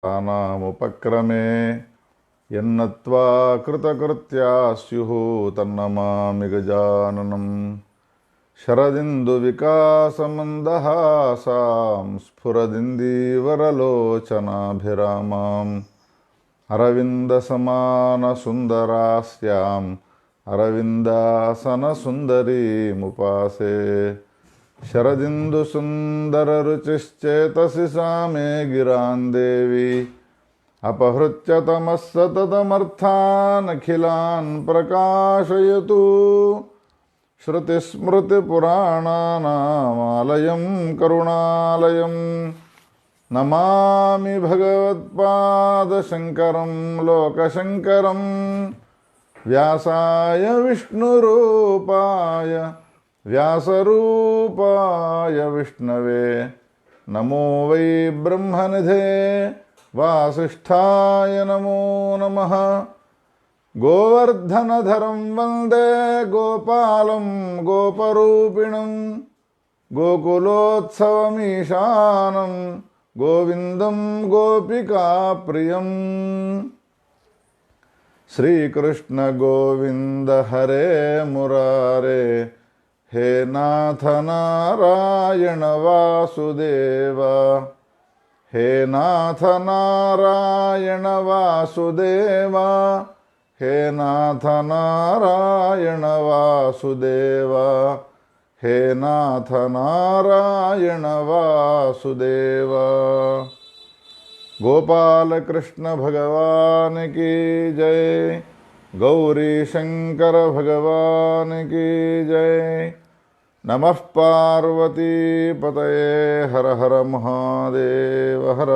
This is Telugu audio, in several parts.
నాముపక్రమే యన్నత్వా కృతకృత్యా స్యుః తన్నమామి గజాననం శరదిందువికాసమందహాసాం స్ఫురదిందీవరలోచనాభిరామాం అరవిందసమానసుందరాస్యాం అరవిందాసనసుందరీముపాసే శరదిందుసుందరరుచిశ్చేతసి सा मे गिरां देवी अपहृत्य तमः सततमर्थानखिलान् प्रकाशयतु श्रुतिस्मृतिपुराणानामालयं करुणालयं नमामि भगवत्पादशङ्करं लोकशङ्करं व्यासाय विष्णुरूपाय व्यासरूपाय विष्णवे नमो वै ब्रह्मनिधे वासिष्ठाय नमो नमः। गोवर्धनधरं वन्दे गोपालं गोपरूपिणं गोकुलोत्सवमीशानं गोविन्दं गोपिकाप्रियम्। श्रीकृष्ण गोविन्द हरे मुरारे हे नाथ नारायण वासुदेव हे नाथ नारायण वासुदेव हे नाथ नारायण वासुदेव हे नाथ नारायण वासुदेव। गोपाल कृष्ण भगवान की जय। गौरी शंकर भगवान की जय। नमः पार्वती पतये हर हर महादेव हर।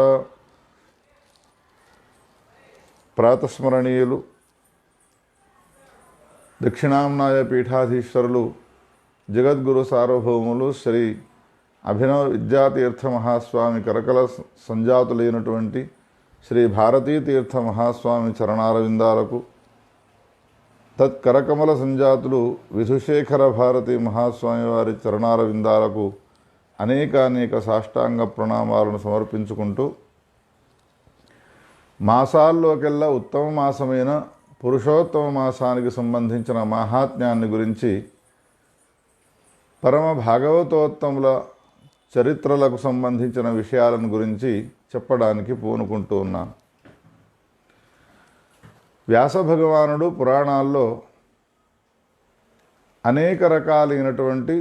प्रातस्मरणीयुलु दक्षिणाम्नाय पीठाधीश्वरुलु जगद्गुरु सार्वभौमुलु श्री अभिनव विद्यातीर्थ महास्वामी करकल संजातुलैनटुवंटि श्री भारती तीर्थ महास्वामी चरणारविंदाలకు తత్కరకమల సంజాతులు విధుశేఖర భారతి మహాస్వామి వారి చరణారవిందాలకు అనేక సాష్టాంగ ప్రణామాలను సమర్పించుకుంటూ మాసాల్లోకెల్లా ఉత్తమ మాసమైన పురుషోత్తమ మాసానికి సంబంధించిన మహాత్మ్యాన్ని గురించి పరమ భాగవతోత్తముల చరిత్రలకు సంబంధించిన విషయాలను గురించి చెప్పడానికి పూనుకుంటూ ఉన్నాను. వ్యాస భగవానుడు పురాణాల్లో అనేక రకాలైనటువంటి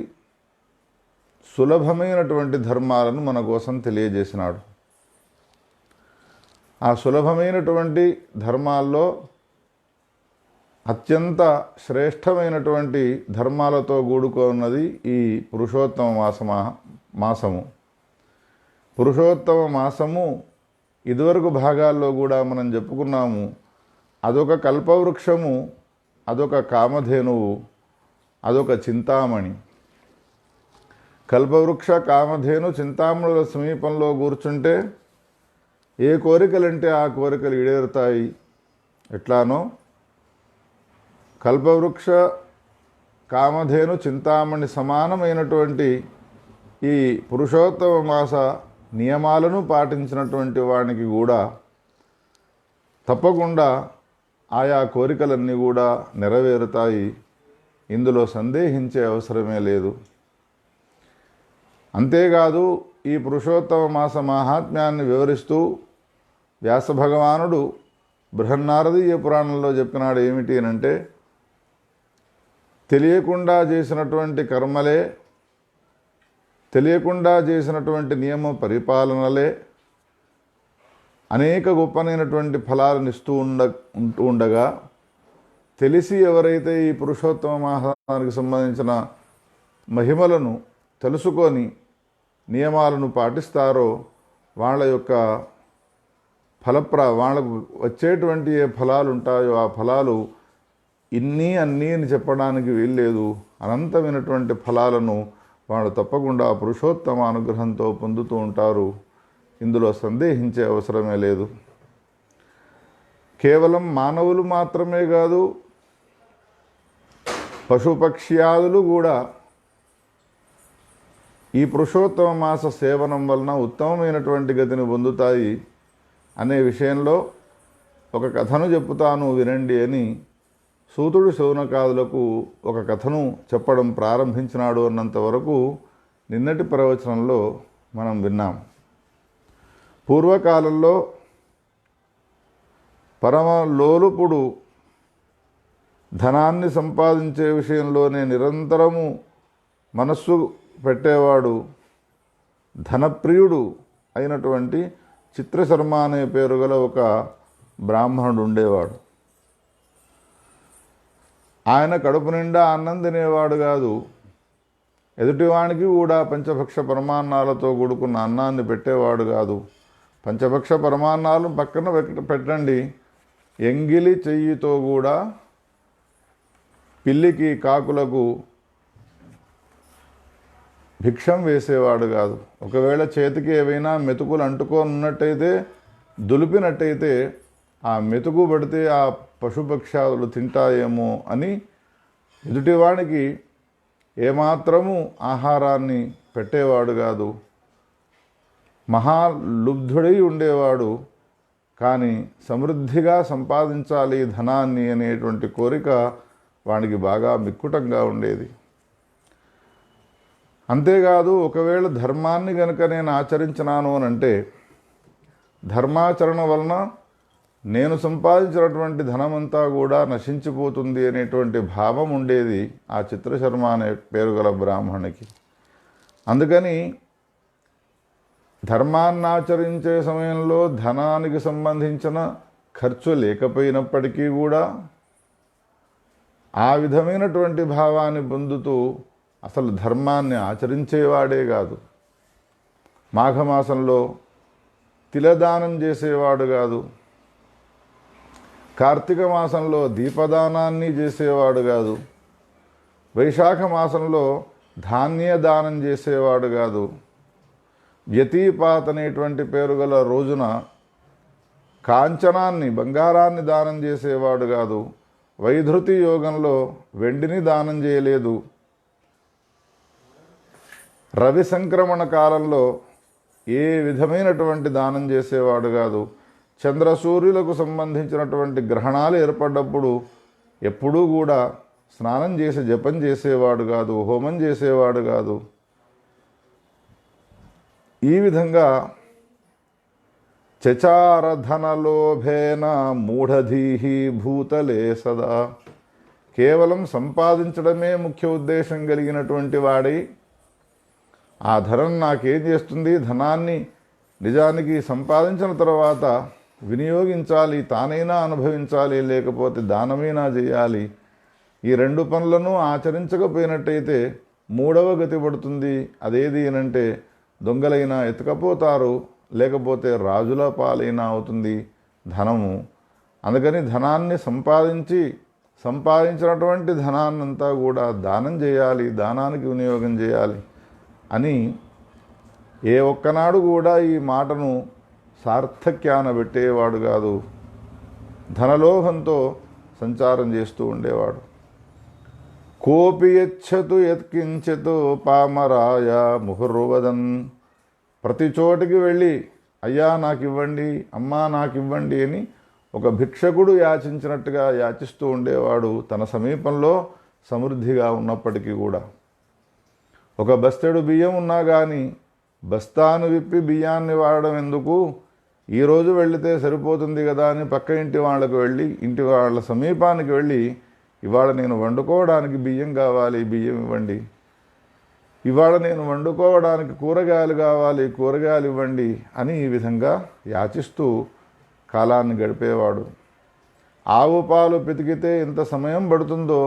సులభమైనటువంటి ధర్మాలను మన కోసం తెలియజేసినాడు. ఆ సులభమైనటువంటి ధర్మాల్లో అత్యంత శ్రేష్టమైనటువంటి ధర్మాలతో కూడుకున్నది ఈ పురుషోత్తమ మాసము. పురుషోత్తమ మాసము ఇదివరకు భాగాల్లో కూడా మనం చెప్పుకున్నాము. అదొక కల్పవృక్షము, అదొక కామధేనువు, అదొక చింతామణి. కల్పవృక్ష, కామధేను, చింతామణుల సమీపంలో కూర్చుంటే ఏ కోరికలంటే ఆ కోరికలు ఈడేరుతాయి. ఎట్లానో కల్పవృక్ష, కామధేను, చింతామణి సమానమైనటువంటి ఈ పురుషోత్తమ మాస నియమాలను పాటించినటువంటి వానికి కూడా తప్పకుండా ఆయా కోరికలన్నీ కూడా నెరవేరుతాయి. ఇందులో సందేహించే అవసరమే లేదు. అంతేకాదు ఈ పురుషోత్తమ మాస మహాత్మ్యాన్ని వివరిస్తూ వ్యాస భగవానుడు బృహన్నారదీయ పురాణంలో చెప్పినాడు. ఏమిటి అనంటే, తెలియకుండా చేసినటువంటి కర్మలే, తెలియకుండా చేసినటువంటి నియమ పరిపాలనలే అనేక గొప్పనైనటువంటి ఫలాలను ఇస్తూ ఉండగా, తెలిసి ఎవరైతే ఈ పురుషోత్తమ మాసానికి సంబంధించిన మహిమలను తెలుసుకొని నియమాలను పాటిస్తారో వాళ్ళ యొక్క వాళ్ళకు వచ్చేటువంటి ఏ ఫలాలు ఉంటాయో ఆ ఫలాలు ఇన్ని అన్నీ అని చెప్పడానికి వీల్లేదు. అనంతమైనటువంటి ఫలాలను వాళ్ళు తప్పకుండా పురుషోత్తమ అనుగ్రహంతో పొందుతూ ఉంటారు. ఇందులో సందేహించే అవసరమే లేదు. కేవలం మానవులు మాత్రమే కాదు, పశుపక్ష్యాదులు కూడా ఈ పురుషోత్తమ మాస సేవనం వలన ఉత్తమమైనటువంటి గతిని పొందుతాయి. అనే విషయంలో ఒక కథను చెప్పుతాను వినండి అని సూతుడు శౌనకాదులకు ఒక కథను చెప్పడం ప్రారంభించినాడు అన్నంత వరకు నిన్నటి ప్రవచనంలో మనం విన్నాం. పూర్వకాలంలో పరమ లోలుపుడు ధనాన్ని సంపాదించే విషయంలోనే నిరంతరము మనస్సు పెట్టేవాడు ధనప్రియుడు అయినటువంటి చిత్రశర్మ అనే పేరు గల ఒక బ్రాహ్మణుడు ఉండేవాడు. ఆయన కడుపు నిండా అన్నం తినేవాడు కాదు, ఎదుటివానికి కూడా పంచభక్ష పరమాన్నాలతో కూడుకున్న అన్నాన్ని పెట్టేవాడు కాదు. పంచభక్ష పరమాన్నాలు పక్కన పెట్టండి, ఎంగిలి చెయ్యితో కూడా పిల్లికి కాకులకు భిక్షం వేసేవాడు కాదు. ఒకవేళ చేతికి ఏవైనా మెతుకులు అంటుకోనున్నట్టయితే, దులిపినట్టయితే ఆ మెతుకు పడితే ఆ పశుపక్షాదులు తింటాయేమో అని ఎదుటివాడికి ఏమాత్రము ఆహారాన్ని పెట్టేవాడు కాదు. మహాలుబ్ధుడై ఉండేవాడు. కానీ సమృద్ధిగా సంపాదించాలి ధనాన్ని అనేటువంటి కోరిక వానికి బాగా మిక్కుటంగా ఉండేది. అంతేకాదు, ఒకవేళ ధర్మాన్ని గనుక నేను ఆచరించినాను అనంటే, ధర్మాచరణ వలన నేను సంపాదించినటువంటి ధనమంతా కూడా నశించిపోతుంది అనేటువంటి భావం ఉండేది ఆ చిత్రశర్మ అనే పేరు గల బ్రాహ్మణునికి. అందుకని ధర్మాన్ని ఆచరించే సమయంలో ధనానికి సంబంధించిన ఖర్చు లేకపోయినప్పటికీ కూడా ఆ విధమైనటువంటి భావాన్ని పొందుతూ అసలు ధర్మాన్ని ఆచరించేవాడే కాదు. మాఘమాసంలో తిలదానం చేసేవాడు కాదు, కార్తీక మాసంలో దీపదానాన్ని చేసేవాడు కాదు, వైశాఖ మాసంలో ధాన్యదానం చేసేవాడు కాదు, వ్యతీపాత్ అనేటువంటి పేరు గల రోజున కాంచనాన్ని బంగారాన్ని దానం చేసేవాడు కాదు, వైధృతి యోగంలో వెండిని దానం చేయలేదు, రవి సంక్రమణ కాలంలో ఏ విధమైనటువంటి దానం చేసేవాడు కాదు, చంద్రసూర్యులకు సంబంధించినటువంటి గ్రహణాలు ఏర్పడ్డప్పుడు ఎప్పుడూ కూడా స్నానం చేసి జపం చేసేవాడు కాదు, హోమం చేసేవాడు కాదు. ఈ విధంగా చచారధనలోభేన మూఢధీహి భూతలే సదా, కేవలం సంపాదించడమే ముఖ్య ఉద్దేశం కలిగినటువంటి వాడై, ఆ ధనం నాకేం చేస్తుంది, ధనాన్ని నిజానికి సంపాదించిన తర్వాత వినియోగించాలి, తానైనా అనుభవించాలి, లేకపోతే దానమైనా చేయాలి. ఈ రెండు పనులను ఆచరించకపోయినట్టయితే మూడవ గతి పడుతుంది. అదేది అనంటే దొంగలైనా ఎత్తుకపోతారు, లేకపోతే రాజుల పాలైనా అవుతుంది ధనము. అందుకని ధనాన్ని సంపాదించినటువంటి ధనాన్నంతా కూడా దానం చేయాలి, దానానికి వినియోగం చేయాలి అని ఏ ఒక్కనాడు కూడా ఈ మాటను సార్థక్యాన పెట్టేవాడు కాదు. ధనలోభంతో సంచారం చేస్తూ ఉండేవాడు. కోపి యచ్చతు యత్కించతు పామరాయ ముహుర్వదన్, ప్రతి చోటికి వెళ్ళి అయ్యా నాకు ఇవ్వండి, అమ్మా నాకు ఇవ్వండి అని ఒక భిక్షకుడు యాచించినట్టుగా యాచిస్తూ ఉండేవాడు తన సమీపంలో సమృద్ధిగా ఉన్నప్పటికీ కూడా. ఒక బస్తెడు బియ్యం ఉన్నా కానీ బస్తాను విప్పి బియ్యాన్ని వాడడం ఎందుకు, ఈరోజు వెళితే సరిపోతుంది కదా అని పక్క ఇంటి వాళ్ళకు వెళ్ళి, ఇంటి వాళ్ళ సమీపానికి వెళ్ళి, ఇవాళ నేను వండుకోవడానికి బియ్యం కావాలి, బియ్యం ఇవ్వండి, ఇవాళ నేను వండుకోవడానికి కూరగాయలు కావాలి, కూరగాయలు ఇవ్వండి అని ఈ విధంగా యాచిస్తూ కాలాన్ని గడిపేవాడు. ఆవు పాలు పితికితే ఎంత సమయం పడుతుందో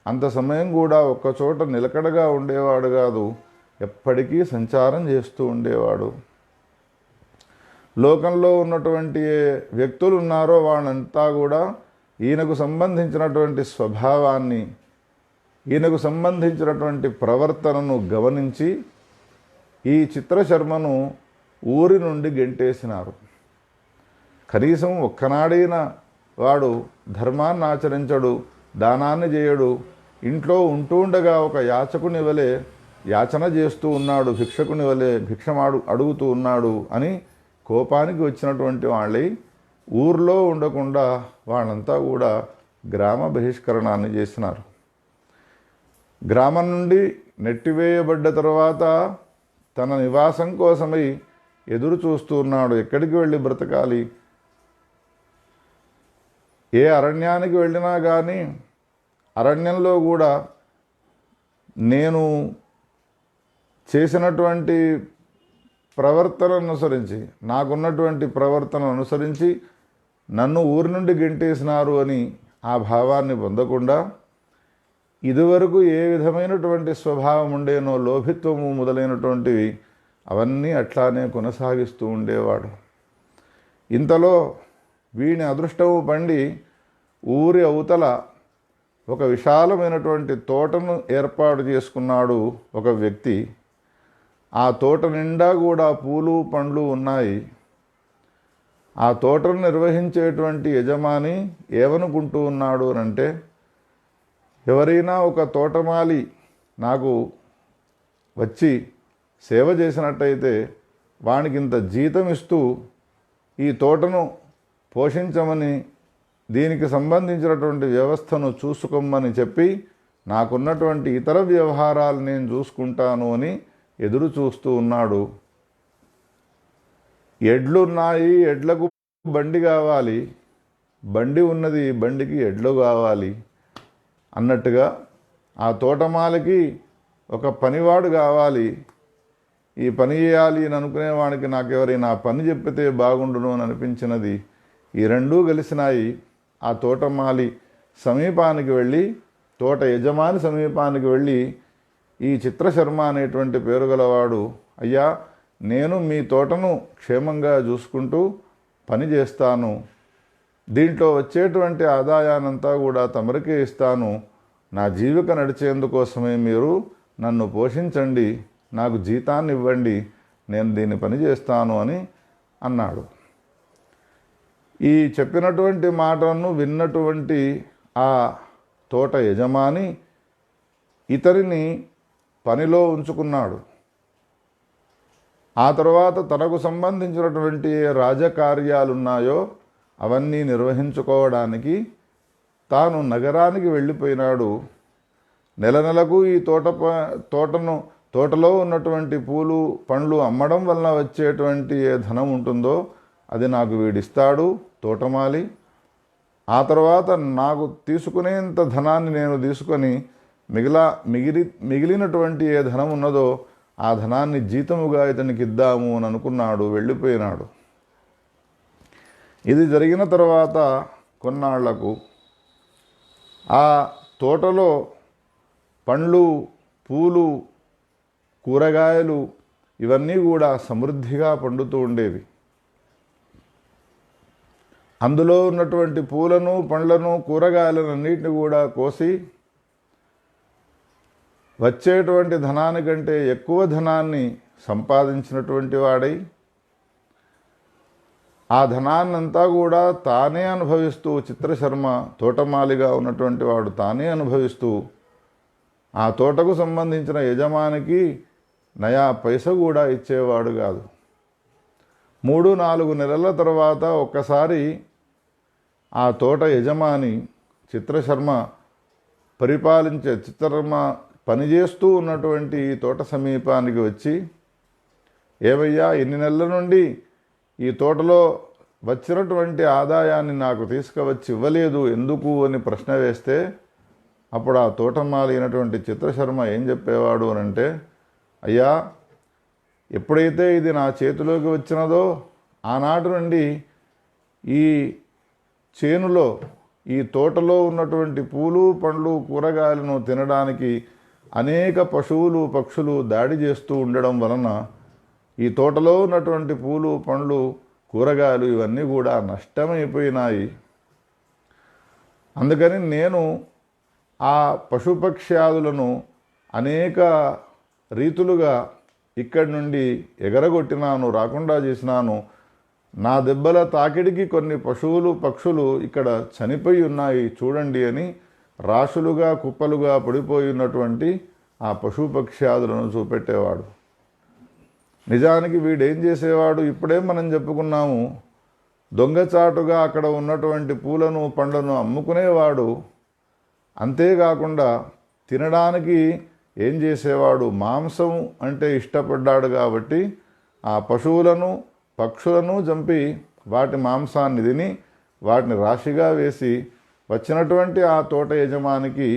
అంత సమయం కూడా ఒక్కచోట నిలకడగా ఉండేవాడు కాదు, ఎప్పటికీ సంచారం చేస్తూ ఉండేవాడు. లోకంలో ఉన్నటువంటి వ్యక్తులు ఉన్నారో వాళ్ళంతా కూడా ఈయనకు సంబంధించినటువంటి స్వభావాన్ని, ఈయనకు సంబంధించినటువంటి ప్రవర్తనను గమనించి ఈ చిత్రశర్మను ఊరి నుండి గెంటేసినారు. కనీసం ఒక్కనాడైనా వాడు ధర్మాన్ని ఆచరించడు, దానాన్ని చేయడు, ఇంట్లో ఉంటూ ఉండగా ఒక యాచకుని వలె యాచన చేస్తూ ఉన్నాడు, భిక్షకుని వలె భిక్షమాడు అడుగుతూ ఉన్నాడు అని కోపానికి వచ్చినటువంటి వాళ్ళై ఊర్లో ఉండకుండా వాళ్ళంతా కూడా గ్రామ బహిష్కరణాన్ని చేసినారు. గ్రామం నుండి నెట్టివేయబడ్డ తర్వాత తన నివాసం కోసమై ఎదురు చూస్తూ ఉన్నాడు. ఎక్కడికి వెళ్ళి బ్రతకాలి? ఏ అరణ్యానికి వెళ్ళినా కానీ అరణ్యంలో కూడా నేను చేసినటువంటి ప్రవర్తన అనుసరించి, నాకున్నటువంటి ప్రవర్తన అనుసరించి నన్ను ఊరి నుండి గెంటేసినారు అని ఆ భావాన్ని పొందకుండా ఇదివరకు ఏ విధమైనటువంటి స్వభావం ఉండేనో, లోభిత్వము మొదలైనటువంటివి అవన్నీ అట్లానే కొనసాగిస్తూ ఉండేవాడు. ఇంతలో వీని అదృష్టము పండి ఊరి అవతల ఒక విశాలమైనటువంటి తోటను ఏర్పాటు చేసుకున్నాడు ఒక వ్యక్తి. ఆ తోట నిండా కూడా పూలు పండ్లు ఉన్నాయి. ఆ తోటను నిర్వహించేటువంటి యజమాని ఏమనుకుంటూ ఉన్నాడు అంటే, ఎవరైనా ఒక తోటమాలి నాకు వచ్చి సేవ చేసినట్టయితే వానికి ఇంత జీతం ఇస్తూ ఈ తోటను పోషించమని, దీనికి సంబంధించినటువంటి వ్యవస్థను చూసుకోమని చెప్పి నాకున్నటువంటి ఇతర వ్యవహారాలు నేను చూసుకుంటాను అని ఎదురు చూస్తూ ఉన్నాడు. ఎడ్లున్నాయి, ఎడ్లకు బండి కావాలి, బండి ఉన్నది, బండికి ఎడ్లు కావాలి అన్నట్టుగా ఆ తోటమాలికి ఒక పనివాడు కావాలి. ఈ పని చేయాలి అని అనుకునేవాడికి నాకెవరైనా పని చెప్పితే బాగుండును అని అనిపించినది. ఈ రెండూ కలిసినాయి. ఆ తోటమాలి సమీపానికి వెళ్ళి, తోట యజమాని సమీపానికి వెళ్ళి, ఈ చిత్రశర్మ అనేటువంటి పేరు గలవాడు, అయ్యా నేను మీ తోటను క్షేమంగా చూసుకుంటూ పని చేస్తాను, దీంట్లో వచ్చేటువంటి ఆదాయానంతా కూడా తమరికే ఇస్తాను, నా జీవిక నడిచేందుకోసమే మీరు నన్ను పోషించండి, నాకు జీతాన్ని ఇవ్వండి, నేను దీన్ని పని చేస్తాను అని అన్నాడు. ఈ చెప్పినటువంటి మాటలను విన్నటువంటి ఆ తోట యజమాని ఇతరిని పనిలో ఉంచుకున్నాడు. ఆ తర్వాత తనకు సంబంధించినటువంటి ఏ రాజకార్యాలున్నాయో అవన్నీ నిర్వహించుకోవడానికి తాను నగరానికి వెళ్ళిపోయినాడు. నెల నెలకు ఈ తోటలో ఉన్నటువంటి పూలు పండ్లు అమ్మడం వలన వచ్చేటువంటి ఏ ధనం ఉంటుందో అది నాకు వీడిస్తాడు తోటమాలి. ఆ తర్వాత నాకు తీసుకునేంత ధనాన్ని నేను తీసుకొని మిగిలినటువంటి ఏ ధనం ఉన్నదో ఆ ధనాన్ని జీతముగా ఇతనికి ఇద్దాము అని అనుకున్నాడు. వెళ్ళిపోయినాడు. ఇది జరిగిన తర్వాత కొన్నాళ్లకు ఆ తోటలో పండ్లు, పూలు, కూరగాయలు ఇవన్నీ కూడా సమృద్ధిగా పండుతూ ఉండేవి. అందులో ఉన్నటువంటి పూలను, పండ్లను, కూరగాయలను అన్నిటిని కూడా కోసి వచ్చేటువంటి ధనానికంటే ఎక్కువ ధనాన్ని సంపాదించినటువంటి వాడై ఆ ధనాన్నంతా కూడా తానే అనుభవిస్తూ, చిత్రశర్మ తోటమాలిగా ఉన్నటువంటి వాడు తానే అనుభవిస్తూ ఆ తోటకు సంబంధించిన యజమానికి నయా పైస కూడా ఇచ్చేవాడు కాదు. 3-4 నెలల తర్వాత ఒక్కసారి ఆ తోట యజమాని చిత్రశర్మ పనిచేస్తూ ఉన్నటువంటి ఈ తోట సమీపానికి వచ్చి, ఏవయ్యా ఇన్ని నెలల నుండి ఈ తోటలో వచ్చినటువంటి ఆదాయాన్ని నాకు తీసుకువచ్చి ఇవ్వలేదు ఎందుకు అని ప్రశ్న వేస్తే, అప్పుడు ఆ తోటమాలి అయినటువంటి చిత్రశర్మ ఏం చెప్పేవాడు అనంటే, అయ్యా ఎప్పుడైతే ఇది నా చేతిలోకి వచ్చినదో ఆనాటి నుండి ఈ చేనులో, ఈ తోటలో ఉన్నటువంటి పూలు పండ్లు కూరగాయలను తినడానికి అనేక పశువులు పక్షులు దాడి చేస్తూ ఉండడం వలన ఈ తోటలో ఉన్నటువంటి పూలు పండ్లు కూరగాయలు ఇవన్నీ కూడా నష్టమైపోయినాయి. అందుకని నేను ఆ పశుపక్ష్యాదులను అనేక రీతులుగా ఇక్కడి నుండి ఎగరగొట్టినాను, రాకుండా చేసినాను. నా దెబ్బల తాకిడికి కొన్ని పశువులు పక్షులు ఇక్కడ చనిపోయి ఉన్నాయి చూడండి అని రాశులుగా కుప్పలుగా పడిపోయి ఉన్నటువంటి ఆ పశుపక్ష్యాదులను చూపెట్టేవాడు. నిజానికి వీడేం చేసేవాడు? ఇప్పుడే మనం చెప్పుకున్నాము, దొంగచాటుగా అక్కడ ఉన్నటువంటి పూలను పండ్లను అమ్ముకునేవాడు. అంతేకాకుండా తినడానికి ఏం చేసేవాడు? మాంసం అంటే ఇష్టపడ్డాడు కాబట్టి ఆ పశువులను పక్షులను చంపి వాటి మాంసాన్ని తిని వాటిని రాశిగా వేసి వచ్చినటువంటి ఆ తోట యజమానికి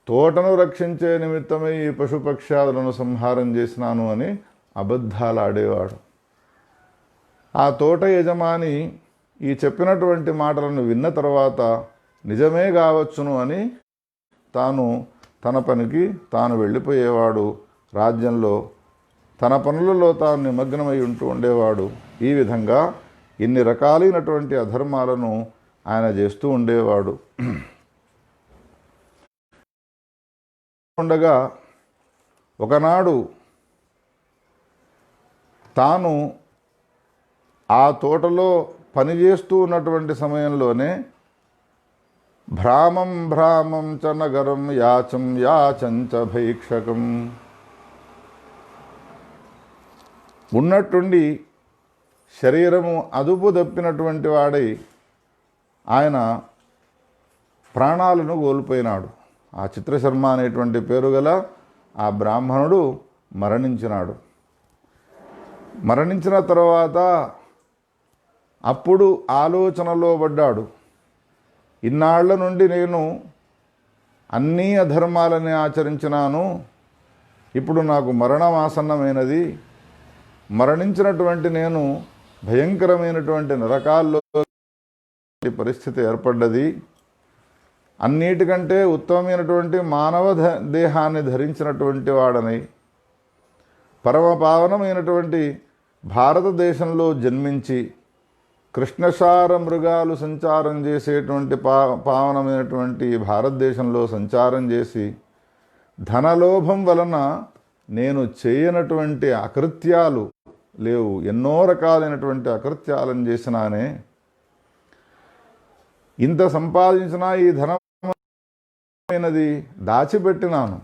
తోటను రక్షించే నిమిత్తమై ఈ పశుపక్ష్యాదులను సంహారం చేసినాను అని అబద్ధాలు ఆడేవాడు. ఆ తోట యజమాని ఈ చెప్పినటువంటి మాటలను విన్న తర్వాత నిజమే కావచ్చును అని తాను తన పనికి తాను వెళ్ళిపోయేవాడు. రాజ్యంలో తన పనులలో తాను నిమగ్నమై ఉంటూ ఉండేవాడు. ఈ విధంగా ఇన్ని రకాలైనటువంటి అధర్మాలను ఆయన చేస్తూ ఉండేవాడు. ఉండగా ఒకనాడు తాను ఆ తోటలో పనిచేస్తూ ఉన్నటువంటి సమయంలోనే భ్రామం భ్రామం చ నగరం యాచం యాచంచ భైక్షకం, ఉన్నట్టుండి శరీరము అదుపు తప్పినటువంటి వాడై ఆయన ప్రాణాలను కోల్పోయినాడు. ఆ చిత్రశర్మ అనేటువంటి పేరు గల ఆ బ్రాహ్మణుడు మరణించినాడు. మరణించిన తర్వాత అప్పుడు ఆలోచనలో పడ్డాడు. ఇన్నాళ్ల నుండి నేను అన్నీ అధర్మాలని ఆచరించినాను, ఇప్పుడు నాకు మరణం ఆసన్నమైనది. మరణించినటువంటి నేను భయంకరమైనటువంటి నరకాల్లో పరిస్థితి ఏర్పడ్డది. అన్నిటికంటే ఉత్తమమైనటువంటి మానవ దేహాన్ని ధరించినటువంటి వాడని పరమపావనమైనటువంటి భారతదేశంలో జన్మించి కృష్ణసార మృగాలు సంచారం చేసేటువంటి పావనమైనటువంటి భారతదేశంలో సంచారం చేసి ధనలోభం వలన నేను చేయనటువంటి అకృత్యాలు లేవు. ఎన్నో రకాలైనటువంటి అకృత్యాలను చేసినానే. ఇంత సంపాదించినా ఈ ధనమైనది దాచిపెట్టినాను.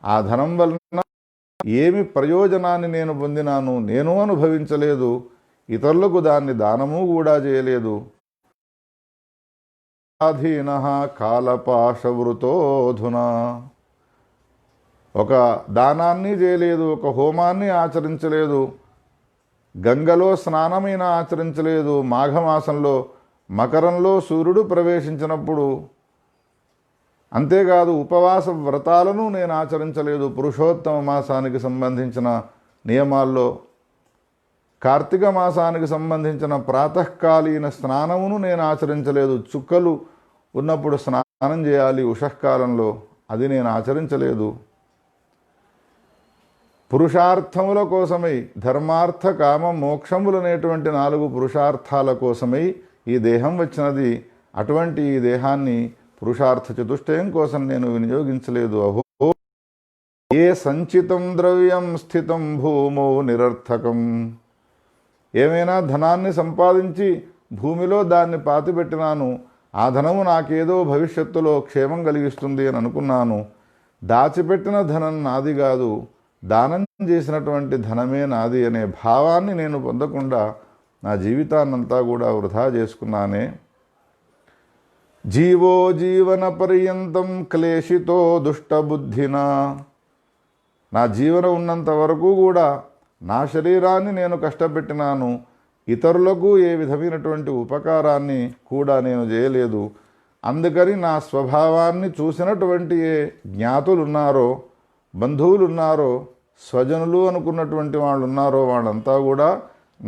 ఆ ధనం వలన ఏమి ప్రయోజనాన్ని నేను పొందినాను? నేను అనుభవించలేదు. ఇతరులకు దాన్ని దానము కూడా చేయలేదు. అధీన కాలపాశవృతోధునా, ఒక దానాన్ని చేయలేదు, ఒక హోమాన్ని ఆచరించలేదు, గంగలో స్నానమైన ఆచరించలేదు, మాఘమాసంలో మకరంలో సూర్యుడు ప్రవేశించినప్పుడు, అంతేకాదు ఉపవాస వ్రతాలను నేను ఆచరించలేదు. పురుషోత్తమ మాసానికి సంబంధించిన నియమాల్లో కార్తీక మాసానికి సంబంధించిన ప్రాతకాలీన స్నానమును నేను ఆచరించలేదు. చుక్కలు ఉన్నప్పుడు స్నానం చేయాలి ఉషఃకాలంలో, అది నేను ఆచరించలేదు. పురుషార్థముల కోసమై ధర్మార్థ కామ మోక్షములనేటువంటి 4 పురుషార్థాల కోసమై ఈ దేహం వచ్చినది. అటువంటి ఈ దేహాన్ని పురుషార్థ చతుష్టయం కోసం నేను వినియోగించలేదు. అహో ఏ సంచితం ద్రవ్యం స్థితం భూమో నిరర్థకం, ఏమైనా ధనాన్ని సంపాదించి భూమిలో దాన్ని పాతిపెట్టినాను. ఆ ధనము నాకేదో భవిష్యత్తులో క్షేమం కలిగిస్తుంది అని అనుకున్నాను. దాచిపెట్టిన ధనం నాది కాదు, దానం చేసినటువంటి ధనమే నాది అనే భావాన్ని నేను పొందకుండా నా జీవితాన్నంతా కూడా వృధా చేసుకున్నానే. జీవో జీవన పర్యంతం క్లేశితో దుష్టబుద్ధినా, నా జీవనం ఉన్నంత వరకు కూడా నా శరీరాన్ని నేను కష్టపెట్టినాను. ఇతరులకు ఏ విధమైనటువంటి ఉపకారాన్ని కూడా నేను చేయలేదు. అందుకని నా స్వభావాన్ని చూసినటువంటి ఏ జ్ఞాతులున్నారో, బంధువులున్నారో, స్వజనులు అనుకున్నటువంటి వాళ్ళు ఉన్నారో వాళ్ళంతా కూడా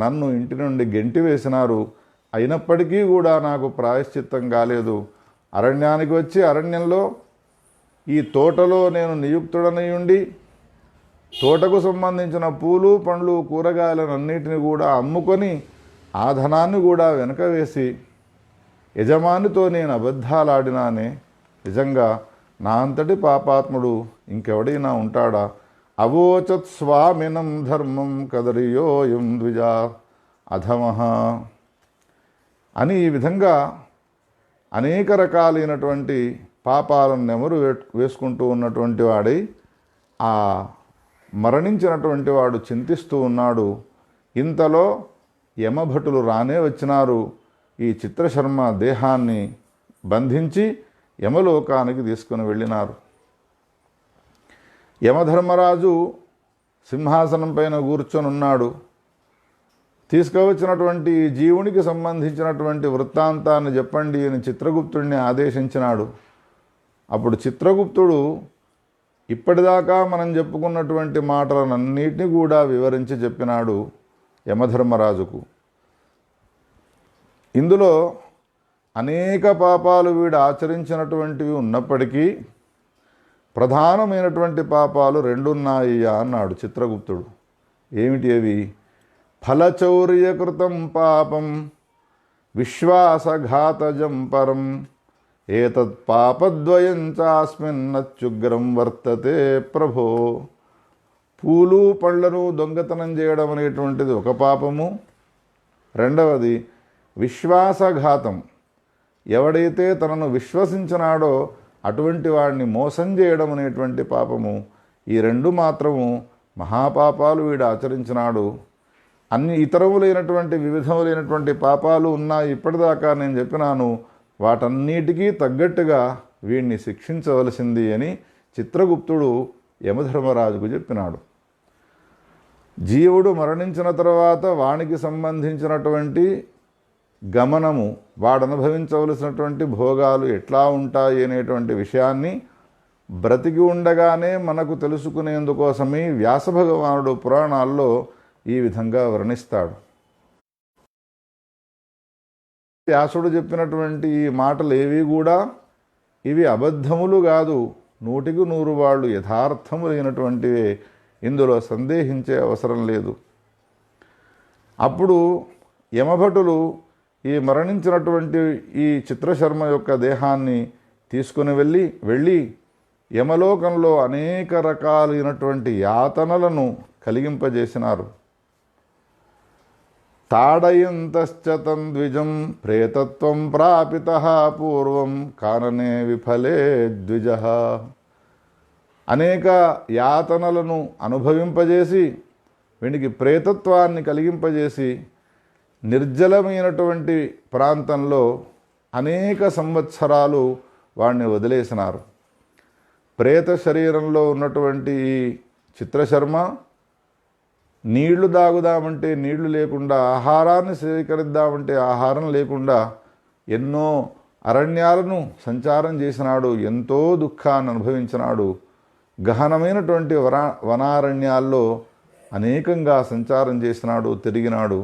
నన్ను ఇంటి నుండి గెంటి వేసినారు. అయినప్పటికీ కూడా నాకు ప్రాయశ్చిత్తం కాలేదు. అరణ్యానికి వచ్చి అరణ్యంలో ఈ తోటలో నేను నియుక్తుడనై ఉండి తోటకు సంబంధించిన పూలు పండ్లు కూరగాయలనన్నిటిని కూడా అమ్ముకొని ఆ ధనాన్ని కూడా వెనక వేసి యజమానితో నేను అబద్ధాలాడినానే. నిజంగా నా అంతటి పాపాత్ముడు ఇంకెవడైనా ఉంటాడా? అవోచత్ స్వామినం ధర్మం కదరియోయం ద్విజా అధమః అని ఈ విధంగా అనేక రకాలైనటువంటి పాపాలను నెమరు వేసుకుంటూ ఉన్నటువంటి వాడై ఆ మరణించినటువంటి వాడు చింతిస్తూ ఉన్నాడు. ఇంతలో యమభటులు రానే వచ్చినారు. ఈ చిత్రశర్మ దేహాన్ని బంధించి యమలోకానికి తీసుకుని వెళ్ళినారు. యమధర్మరాజు సింహాసనం పైన కూర్చొని ఉన్నాడు. తీసుకువచ్చినటువంటి జీవునికి సంబంధించినటువంటి వృత్తాంతాన్ని చెప్పండి అని చిత్రగుప్తుడిని ఆదేశించినాడు. అప్పుడు చిత్రగుప్తుడు ఇప్పటిదాకా మనం చెప్పుకున్నటువంటి మాటలనన్నిటినీ కూడా వివరించి చెప్పినాడు యమధర్మరాజుకు. ఇందులో అనేక పాపాలు వీడు ఆచరించినటువంటివి ఉన్నప్పటికీ ప్రధానమైనటువంటి పాపాలు రెండున్నాయి అన్నాడు చిత్రగుప్తుడు. ఏమిటి అవి? ఫలచౌర్యకృతం పాపం విశ్వాసఘాతజం పరం ఏతత్ పాపద్వయం చాస్మిన్నత్యుగ్రం వర్తతే ప్రభో. పూలు పళ్ళను దొంగతనం చేయడం అనేటువంటిది ఒక పాపము. రెండవది విశ్వాసఘాతం. ఎవడైతే తనను విశ్వసించినాడో అటువంటి వాడిని మోసం చేయడం అనేటువంటి పాపము. ఈ రెండు మాత్రము మహాపాపాలు వీడు ఆచరించినాడు. అన్ని ఇతరములైనటువంటి వివిధములైనటువంటి పాపాలు ఉన్నాయి, ఇప్పటిదాకా నేను చెప్పినాను. వాటన్నిటికీ తగ్గట్టుగా వీడిని శిక్షించవలసింది అని చిత్రగుప్తుడు యమధర్మరాజుకు చెప్పినాడు. జీవుడు మరణించిన తర్వాత వానికి సంబంధించినటువంటి గమనము, వాడు అనుభవించవలసినటువంటి భోగాలు ఎట్లా ఉంటాయి అనేటువంటి విషయాన్ని బ్రతికి ఉండగానే మనకు తెలుసుకునేందుకోసమే వ్యాసభగవానుడు పురాణాల్లో ఈ విధంగా వర్ణిస్తాడు. వ్యాసుడు చెప్పినటువంటి ఈ మాటలు ఏవి కూడా ఇవి అబద్ధములు కాదు, 100కు 100 వాళ్ళు యథార్థములైనటువంటివే. ఇందులో సందేహించే అవసరం లేదు. అప్పుడు యమభటులు ఈ మరణించినటువంటి ఈ చిత్రశర్మ యొక్క దేహాన్ని తీసుకుని వెళ్ళి యమలోకంలో అనేక రకాలైనటువంటి యాతనలను కలిగింపజేసినారు. తాడయంతశ్చ తంద్విజం ప్రేతత్వం ప్రాపితః పూర్వం కాననే విఫలే ద్విజః. అనేక యాతనలను అనుభవింపజేసి వీనికి ప్రేతత్వాన్ని కలిగింపజేసి నిర్జలమైనటువంటి ప్రాంతంలో అనేక సంవత్సరాలు వాడిని వదిలేసినారు. ప్రేత శరీరంలో ఉన్నటువంటి ఈ చిత్రశర్మ నీళ్లు తాగుదామంటే నీళ్లు లేకుండా, ఆహారాన్ని స్వీకరిద్దామంటే ఆహారం లేకుండా ఎన్నో అరణ్యాలను సంచారం చేసినాడు. ఎంతో దుఃఖాన్ని అనుభవించినాడు. గహనమైనటువంటి వనారణ్యాల్లో అనేకంగా సంచారం చేసినాడు, తిరిగినాడు.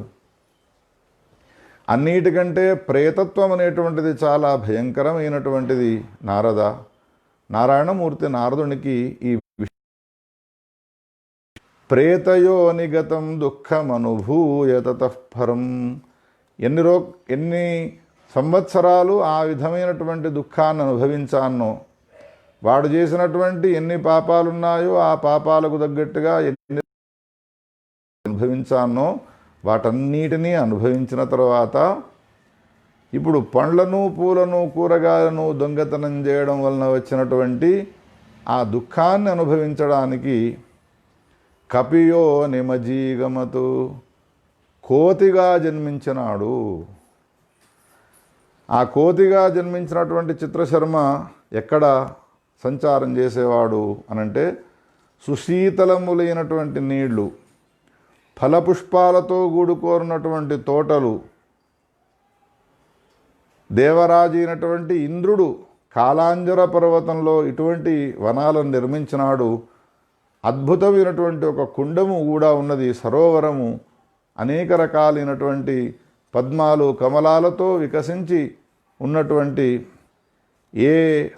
అన్నిటికంటే ప్రేతత్వం అనేటువంటిది చాలా భయంకరమైనటువంటిది. నారాయణమూర్తి నారదునికి ఈ ప్రేతయో నిగతం దుఃఖమనుభూయ తతఃపరం. ఎన్ని సంవత్సరాలు ఆ విధమైనటువంటి దుఃఖాన్ని అనుభవించానో, వాడు చేసినటువంటి ఎన్ని పాపాలున్నాయో ఆ పాపాలకు తగ్గట్టుగా ఎన్ని అనుభవించానో వాటన్నిటినీ అనుభవించిన తర్వాత ఇప్పుడు పండ్లను పూలను కూరగాయలను దొంగతనం చేయడం వలన వచ్చినటువంటి ఆ దుఃఖాన్ని అనుభవించడానికి కపియో నిమజీగమతు కోతిగా జన్మించినాడు. ఆ కోతిగా జన్మించినటువంటి చిత్రశర్మ ఎక్కడ సంచారం చేసేవాడు అనంటే సుశీతలములైనటువంటి నీళ్లు, ఫలపుష్పాలతో కూడుకోరున్నటువంటి తోటలు, దేవరాజు అయినటువంటి ఇంద్రుడు కాలాంజర పర్వతంలో ఇటువంటి వనాలను నిర్మించినాడు. అద్భుతమైనటువంటి ఒక కుండము కూడా ఉన్నది, సరోవరము. అనేక రకాలైనటువంటి పద్మాలు కమలాలతో వికసించి ఉన్నటువంటి ఏ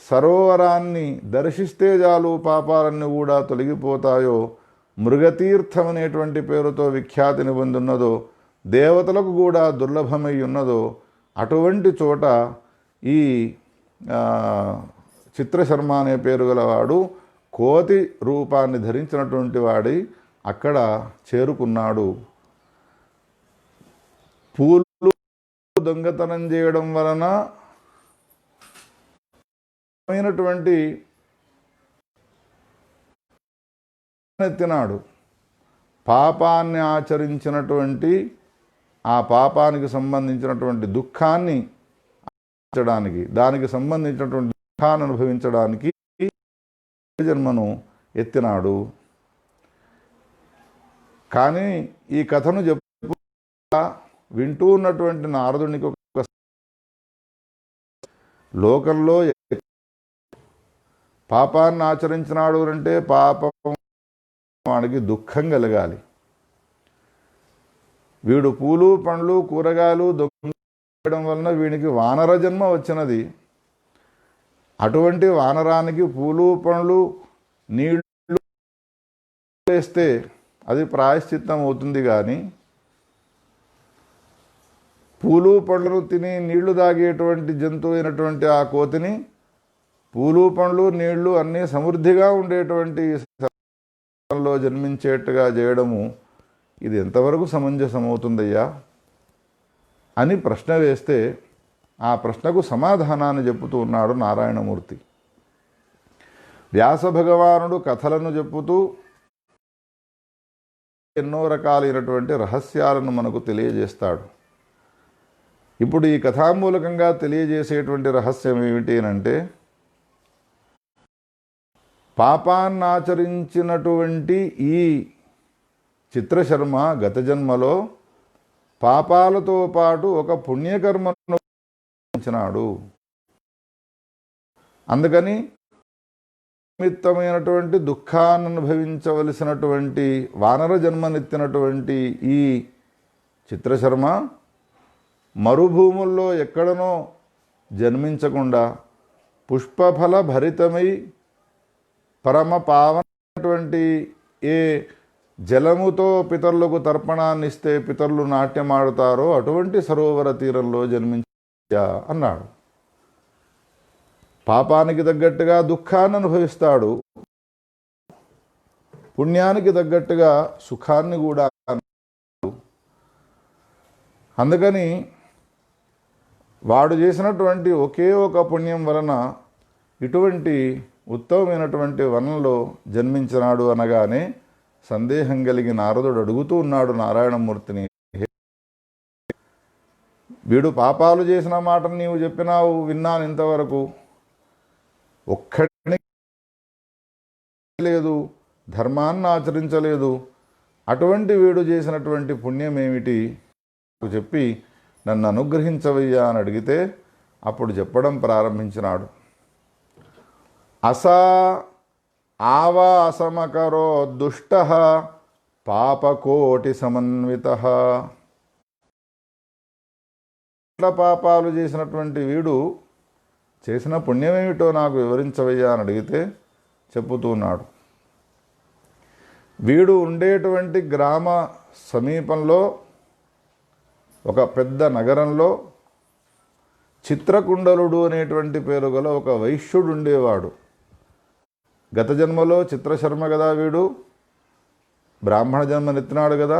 సరోవరాన్ని దర్శిస్తే చాలు పాపాలన్నీ కూడా తొలగిపోతాయో, మృగతీర్థం అనేటువంటి పేరుతో విఖ్యాతిని పొందున్నదో, దేవతలకు కూడా దుర్లభమై ఉన్నదో అటువంటి చోట ఈ చిత్రశర్మ అనే పేరు గలవాడు కోతి రూపాన్ని ధరించినటువంటి వాడి అక్కడ చేరుకున్నాడు. పూలు దొంగతనం చేయడం వలన అయినటువంటి ఎత్తినాడు. పాపాన్ని ఆచరించినటువంటి ఆ పాపానికి సంబంధించినటువంటి దుఃఖాన్ని ఆచరించడానికి, దానికి సంబంధించినటువంటి దుఃఖాన్ని అనుభవించడానికి జన్మను ఎత్తినాడు. కానీ ఈ కథను వింటూ ఉన్నటువంటి నారదునికి ఒక లోకంలో పాపాన్ని ఆచరించినాడు అంటే పాపం వాడికి దుఃఖం కలగాలి. వీడు పూలు పండ్లు కూరగాయలు దొంగడం వలన వీడికి వానర జన్మ వచ్చినది. అటువంటి వానరానికి పూలు పండ్లు నీళ్లు వేస్తే అది ప్రాయశ్చిత్తం అవుతుంది. కానీ పూలు పండ్లను తిని నీళ్లు తాగేటువంటి జంతువు అయినటువంటి ఆ కోతిని పూలు పండ్లు నీళ్లు అన్నీ సమృద్ధిగా ఉండేటువంటి లో జన్మించేట్టుగా చేయడము ఇది ఎంతవరకు సమంజసమవుతుందయ్యా అని ప్రశ్న వేస్తే ఆ ప్రశ్నకు సమాధానాన్ని చెప్పుతూ ఉన్నాడు నారాయణమూర్తి. వ్యాస భగవానుడు కథలను చెప్పుతూ ఎన్నో రకాలైనటువంటి రహస్యాలను మనకు తెలియజేస్తాడు. ఇప్పుడు ఈ కథామూలకంగా తెలియజేసేటువంటి రహస్యం ఏమిటి అంటే, పాపాన్నాచరించినటువంటి ఈ చిత్రశర్మ గత జన్మలో పాపాలతో పాటు ఒక పుణ్యకర్మను ఆచరించినాడు. అందుకని నిమిత్తమైనటువంటి దుఃఖాన్ని అనుభవించవలసినటువంటి వానర జన్మనెత్తినటువంటి ఈ చిత్రశర్మ మరుభూముల్లో ఎక్కడనో జన్మించకుండా పుష్పఫల భరితమై పరమ పావనటువంటి ఏ జలముతో పితరులకు తర్పణాన్ని ఇస్తే పితరులు నాట్యమాడుతారో అటువంటి సరోవర తీరంలో జన్మించా అన్నాడు. పాపానికి తగ్గట్టుగా దుఃఖాన్ని అనుభవిస్తాడు, పుణ్యానికి తగ్గట్టుగా సుఖాన్ని కూడా. అందుకని వాడు చేసినటువంటి ఒకే ఒక పుణ్యం వలన ఇటువంటి ఉత్తమమైనటువంటి వనంలో జన్మించినాడు అనగానే సందేహం కలిగి నారదుడు అడుగుతూ ఉన్నాడు నారాయణమూర్తిని, వీడు పాపాలు చేసిన మాటను నీవు చెప్పినావు, విన్నాను ఇంతవరకు, ఒక్కడిని లేదు, ధర్మాన్ని ఆచరించలేదు, అటువంటి వీడు చేసినటువంటి పుణ్యం ఏమిటి చెప్పి నన్ను అనుగ్రహించవయ్యా అని అడిగితే అప్పుడు చెప్పడం ప్రారంభించినాడు. ఆవా అసమకరో దుష్ట పాపకోటి సమన్విత. పాపాలు చేసినటువంటి వీడు చేసిన పుణ్యమేమిటో నాకు వివరించవయ్యా అని అడిగితే చెప్పుతున్నాడు. వీడు ఉండేటువంటి గ్రామ సమీపంలో ఒక పెద్ద నగరంలో చిత్రకుండలుడు అనేటువంటి పేరు గల ఒక వైశ్యుడు ఉండేవాడు. గత జన్మలో చిత్రశర్మ కదా వీడు, బ్రాహ్మణ జన్మనెత్తినాడు కదా,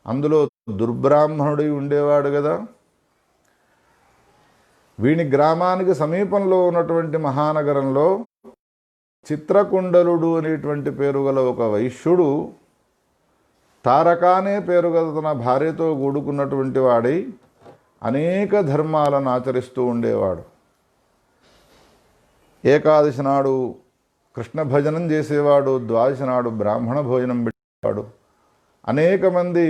అందులో దుర్బ్రాహ్మణుడి ఉండేవాడు కదా. వీని గ్రామానికి సమీపంలో ఉన్నటువంటి మహానగరంలో చిత్రకుండలుడు అనేటువంటి పేరు గల ఒక వైశ్యుడు తారకానే పేరు గల తన భార్యతో కూడుకున్నటువంటి వాడై అనేక ధర్మాలను ఆచరిస్తూ ఉండేవాడు. ఏకాదశి నాడు కృష్ణ భజనం చేసేవాడు, ద్వాదశి నాడు బ్రాహ్మణ భోజనం పెట్టేవాడు. అనేక మంది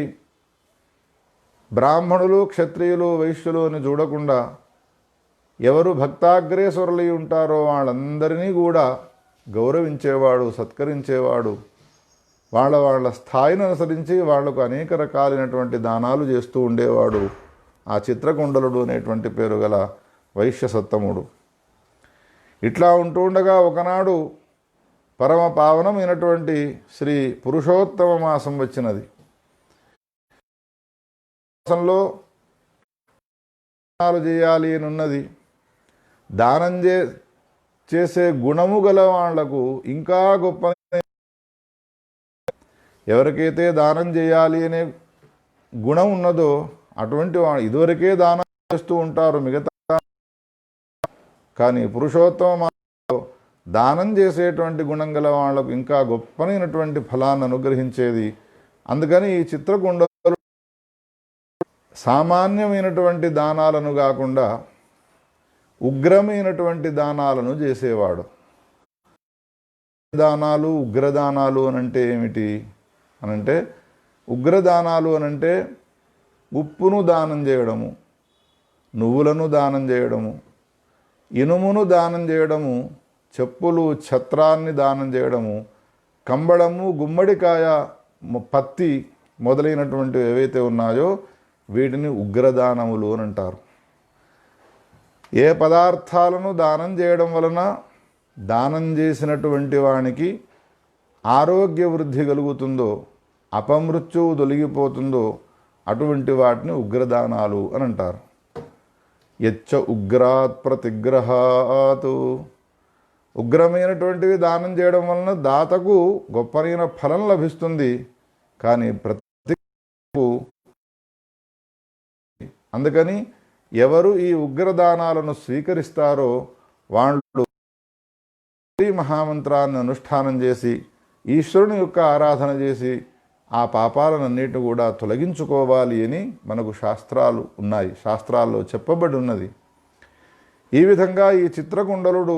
బ్రాహ్మణులు క్షత్రియులు వైశ్యులు అని చూడకుండా ఎవరు భక్తాగ్రేశ్వరులై ఉంటారో వాళ్ళందరినీ కూడా గౌరవించేవాడు, సత్కరించేవాడు. వాళ్ళ స్థాయిని అనుసరించి వాళ్లకు అనేక రకాలైనటువంటి దానాలు చేస్తూ ఉండేవాడు ఆ చిత్రకుండలుడు అనేటువంటి పేరు గల వైశ్య సత్తముడు. ఇట్లా ఉంటూ ఉండగా ఒకనాడు పరమ పావనమైనటువంటి శ్రీ పురుషోత్తమ మాసం వచ్చినది. మాసంలో దానాలు చేయాలి అని ఉన్నది. దానం చేసే గుణము గల వాళ్లకు ఇంకా గొప్ప, ఎవరికైతే దానం చేయాలి అనే గుణం ఉన్నదో అటువంటి వాడు ఇదివరకే దానం చేస్తూ ఉంటారు మిగతా. కానీ పురుషోత్తమ దానం చేసేటువంటి గుణం గల వాళ్లకు ఇంకా గొప్పనైనటువంటి ఫలాన్ని అనుగ్రహించేది. అందుకని ఈ చిత్రకుండలు సామాన్యమైనటువంటి దానాలను కాకుండా ఉగ్రమైనటువంటి దానాలను చేసేవాడు. దానాలు ఉగ్రదానాలు అనంటే ఏమిటి అనంటే, ఉగ్రదానాలు అనంటే ఉప్పును దానం చేయడము, నువ్వులను దానం చేయడము, ఇనుమును దానం చేయడము, చెప్పులు ఛత్రాన్ని దానం చేయడము, కంబళము, గుమ్మడికాయ, పత్తి మొదలైనటువంటి ఏవైతే ఉన్నాయో వీటిని ఉగ్రదానములు అని అంటారు. ఏ పదార్థాలను దానం చేయడం వలన దానం చేసినటువంటి వానికి ఆరోగ్య వృద్ధి కలుగుతుందో, అపమృత్యువు తొలగిపోతుందో అటువంటి వాటిని ఉగ్రదానాలు అని అంటారు. యచ్చ ఉగ్రాత్ ప్రతిగ్రహాతు, ఉగ్రమైనటువంటివి దానం చేయడం వలన దాతకు గొప్పనైన ఫలం లభిస్తుంది. కానీ అందుకని ఎవరు ఈ ఉగ్రదానాలను స్వీకరిస్తారో వాళ్ళు మహామంత్రాన్ని అనుష్ఠానం చేసి ఈశ్వరుని యొక్క ఆరాధన చేసి ఆ పాపాలన్నిటిని కూడా తొలగించుకోవాలి అని మనకు శాస్త్రాలు ఉన్నాయి, శాస్త్రాల్లో చెప్పబడి ఉన్నది. ఈ విధంగా ఈ చిత్రకుండలుడు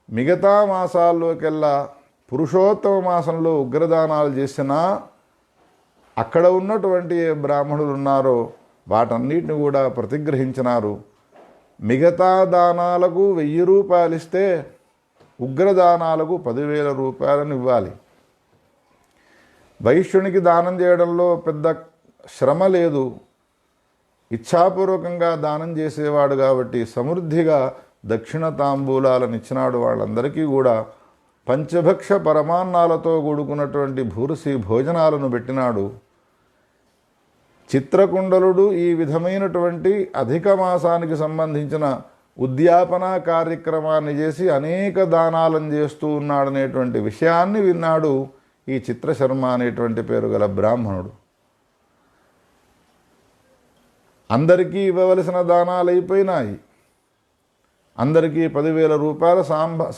మిగతా మాసాల్లోకెల్లా పురుషోత్తమ మాసంలో ఉగ్రదానాలు చేసినా అక్కడ ఉన్నటువంటి ఏ బ్రాహ్మణులు ఉన్నారో వాటన్నిటిని కూడా ప్రతిగ్రహించినారు. మిగతా దానాలకు 1000 రూపాయలు ఇస్తే ఉగ్రదానాలకు 10,000 రూపాయలను ఇవ్వాలి. వైశ్యునికి దానం చేయడంలో పెద్ద శ్రమ లేదు, ఇచ్ఛాపూర్వకంగా దానం చేసేవాడు కాబట్టి సమృద్ధిగా దక్షిణ తాంబూలాలను ఇచ్చినాడు. వాళ్ళందరికీ కూడా పంచభక్ష పరమాన్నాలతో కూడుకున్నటువంటి భూరిసి భోజనాలను పెట్టినాడు. చిత్రకుండలుడు ఈ విధమైనటువంటి అధిక మాసానికి సంబంధించిన ఉద్యాపన కార్యక్రమాన్ని చేసి అనేక దానాలను చేస్తూ ఉన్నాడనేటువంటి విషయాన్ని విన్నాడు ఈ చిత్రశర్మ అనేటువంటి పేరు గల బ్రాహ్మణుడు. అందరికీ ఇవ్వవలసిన దానాలు అయిపోయినాయి. అందరికీ 10,000 రూపాయల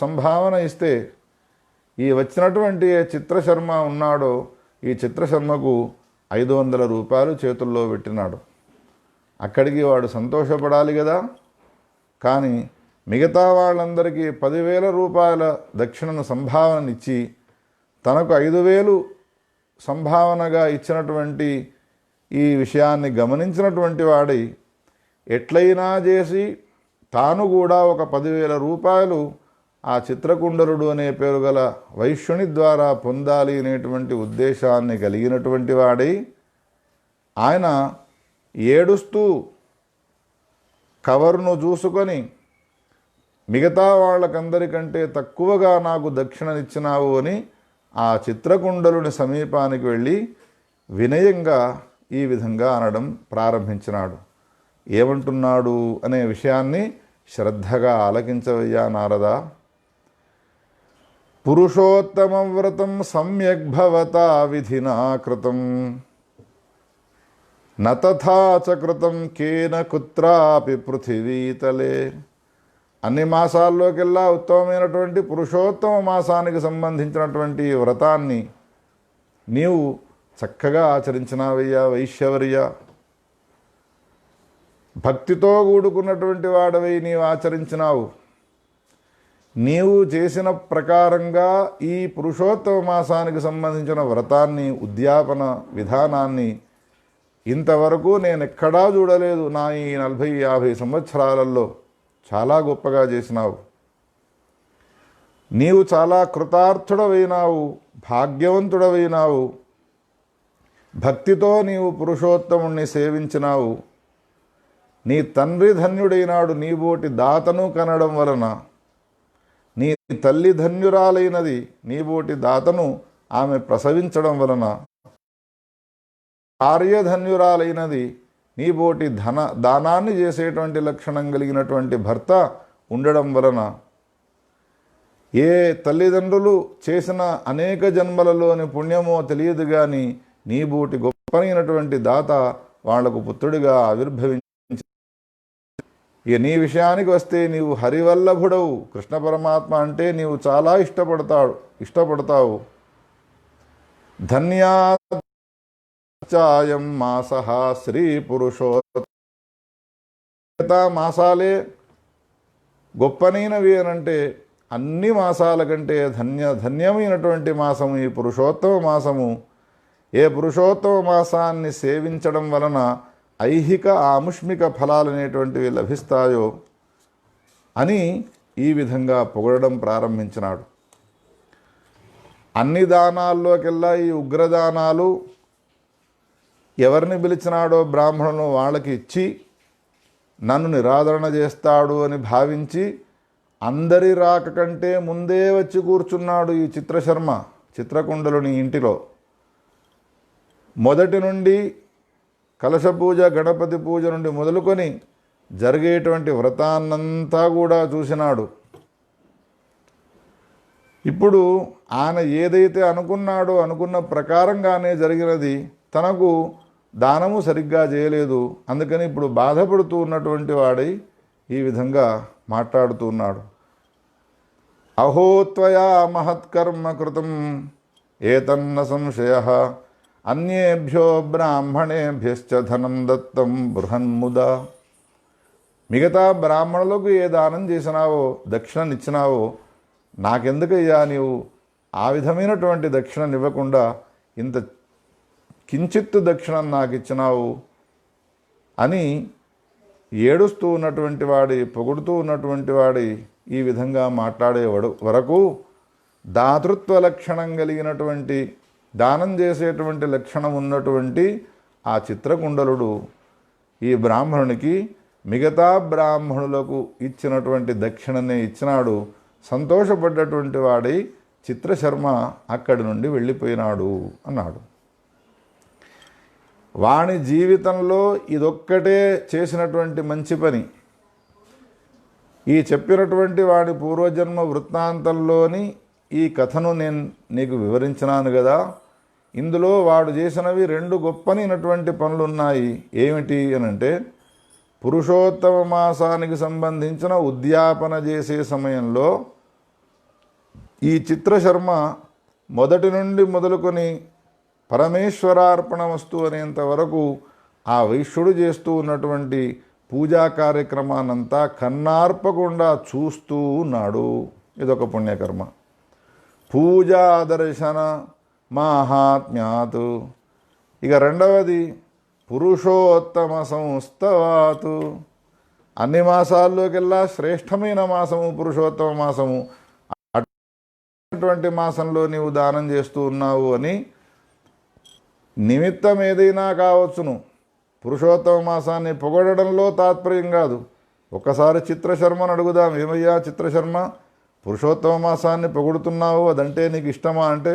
సంభావన ఇస్తే ఈ వచ్చినటువంటి చిత్రశర్మ ఉన్నాడో ఈ చిత్రశర్మకు 500 రూపాయలు చేతుల్లో పెట్టినాడు. అక్కడికి వాడు సంతోషపడాలి కదా. కానీ మిగతా వాళ్ళందరికీ 10,000 రూపాయల దక్షిణను సంభావననిచ్చి తనకు 5,000 సంభావనగా ఇచ్చినటువంటి ఈ విషయాన్ని గమనించినటువంటి వాడి ఎట్లయినా చేసి తాను కూడా ఒక 10,000 రూపాయలు ఆ చిత్రకుండలుడు అనే పేరు గల వైశ్యుని ద్వారా పొందాలి అనేటువంటి ఉద్దేశాన్ని కలిగినటువంటి వాడై ఆయన ఏడుస్తూ కవర్ను చూసుకొని మిగతా వాళ్ళకందరికంటే తక్కువగా నాకు దక్షిణనిచ్చినావు అని ఆ చిత్రకుండలుని సమీపానికి వెళ్ళి వినయంగా ఈ విధంగా అనడం ప్రారంభించినాడు. ఏమంటున్నాడు అనే విషయాన్ని శ్రద్ధగా ఆలకించవయ్యా నారదా. పురుషోత్తమం వ్రతం సమ్యగ్భవతా విధినా కృతం నతథా చ కృతం కేన కుత్రాపి పృథివీతలే. అన్ని మాసాల్లోకెల్లా ఉత్తమమైనటువంటి పురుషోత్తమ మాసానికి సంబంధించినటువంటి వ్రతాన్ని నీవు చక్కగా ఆచరించినావయ్యా వైశ్యవర్య. భక్తితో కూడుకున్నటువంటి వాడవై నీవు ఆచరించినావు. నీవు చేసిన ప్రకారంగా ఈ పురుషోత్తమ మాసానికి సంబంధించిన వ్రతాన్ని ఉద్యాపన విధానాన్ని ఇంతవరకు నేను ఎక్కడా చూడలేదు. నా ఈ 40-50 సంవత్సరాలలో చాలా గొప్పగా చేసినావు. నీవు చాలా కృతార్థుడవైనావు, భాగ్యవంతుడవైనావు. భక్తితో నీవు పురుషోత్తముణ్ణి సేవించినావు. నీ తండ్రి ధన్యుడైనాడు నీబోటి దాతను కనడం వలన. నీ తల్లి ధన్యురాలైనది నీబోటి దాతను ఆమె ప్రసవించడం వలన. కార్యధన్యురాలైనది నీబోటి దానాన్ని చేసేటువంటి లక్షణం కలిగినటువంటి భర్త ఉండడం వలన. ఏ తల్లిదండ్రులు చేసిన అనేక జన్మలలోని పుణ్యమో తెలియదు కానీ నీబోటి గొప్పనైనటువంటి దాత వాళ్లకు పుత్రుడిగా ఆవిర్భవించి ఇక నీ విషయానికి వస్తే నీవు హరివల్లభుడవు. కృష్ణ పరమాత్మ అంటే నీవు చాలా ఇష్టపడతావు. ధన్యాచాయం మాసః శ్రీ పురుషోత్తమ. మాసాలే గొప్పనైనవి అనంటే అన్ని మాసాల కంటే ధన్యమైనటువంటి మాసము ఈ పురుషోత్తమ మాసము. ఏ పురుషోత్తమ మాసాన్ని సేవించడం వలన ఐహిక ఆముష్మిక ఫలాలనేటువంటివి లభిస్తాయో అని ఈ విధంగా పొగడడం ప్రారంభించినాడు. అన్ని దానాల్లోకెల్లా ఈ ఉగ్రదానాలు ఎవరిని పిలిచినాడో బ్రాహ్మణులను వాళ్ళకి ఇచ్చి నన్ను నిరాదరణ చేస్తాడు అని భావించి అందరి రాక కంటే ముందే వచ్చి కూర్చున్నాడు ఈ చిత్రశర్మ చిత్రకుండలుని ఇంటిలో. మొదటి నుండి కలశ పూజ, గణపతి పూజ నుండి మొదలుకొని జరిగేటువంటి వ్రతాన్నంతా కూడా చూసినాడు. ఇప్పుడు ఆయన ఏదైతే అనుకున్నాడో అనుకున్న ప్రకారంగానే జరిగినది. తనకు దానము సరిగ్గా చేయలేదు. అందుకని ఇప్పుడు బాధపడుతూ ఉన్నటువంటి వాడై ఈ విధంగా మాట్లాడుతూ ఉన్నాడు. అహోత్వయా మహత్కర్మ కృతం ఏతన్న సంశయ అన్యేభ్యో బ్రాహ్మణేభ్యశ్చ ధనం దత్తం బృహన్ముదా. మిగతా బ్రాహ్మణులకు ఏ దానం చేసినావో, దక్షిణనిచ్చినావో, నాకెందుకయ్యా నీవు ఆ విధమైనటువంటి దక్షిణనివ్వకుండా ఇంత కించిత్తు దక్షిణం నాకు ఇచ్చినావు అని ఏడుస్తూ ఉన్నటువంటి వాడి, పొగుడుతూ ఉన్నటువంటి వాడి ఈ విధంగా మాట్లాడేవాడు వరకు దాతృత్వ లక్షణం కలిగినటువంటి, దానం చేసేటువంటి లక్షణం ఉన్నటువంటి ఆ చిత్రకుండలుడు ఈ బ్రాహ్మణునికి మిగతా బ్రాహ్మణులకు ఇచ్చినటువంటి దక్షిణనే ఇచ్చినాడు. సంతోషపడ్డటువంటి వాడై చిత్రశర్మ అక్కడి నుండి వెళ్ళిపోయినాడు అన్నాడు. వాని జీవితంలో ఇదొక్కటే చేసినటువంటి మంచి పని. ఈ చెప్పినటువంటి వాడి పూర్వజన్మ వృత్తాంతంలోని ఈ కథను నేను నీకు వివరించినాను కదా. ఇందులో వాడు చేసినవి రెండు గొప్పనైనటువంటి పనులు ఉన్నాయి. ఏమిటి అనంటే, పురుషోత్తమ మాసానికి సంబంధించిన ఉద్యాపన చేసే సమయంలో ఈ చిత్రశర్మ మొదటి నుండి మొదలుకొని పరమేశ్వరార్పణమస్తు అనేంత వరకు ఆ వైశ్యుడు చేస్తూ ఉన్నటువంటి పూజా కార్యక్రమాన్నంతా కన్నార్పకుండా చూస్తూ ఉన్నాడు. ఇదొక పుణ్యకర్మ. పూజా దర్శన మాహాత్మ్యాత్. ఇక రెండవది పురుషోత్తమ సంస్తవాతు. అన్ని మాసాల్లోకెల్లా శ్రేష్టమైన మాసము పురుషోత్తమ మాసము. అటువంటి మాసంలో నీవు దానం చేస్తూ ఉన్నావు అని నిమిత్తం ఏదైనా కావచ్చును. పురుషోత్తమ మాసాన్ని పొగడడంలో తాత్పర్యం కాదు. ఒక్కసారి చిత్రశర్మను అడుగుదాం, ఏమయ్యా చిత్రశర్మ, పురుషోత్తమ మాసాన్ని పొగుడుతున్నావు, అదంటే నీకు ఇష్టమా అంటే,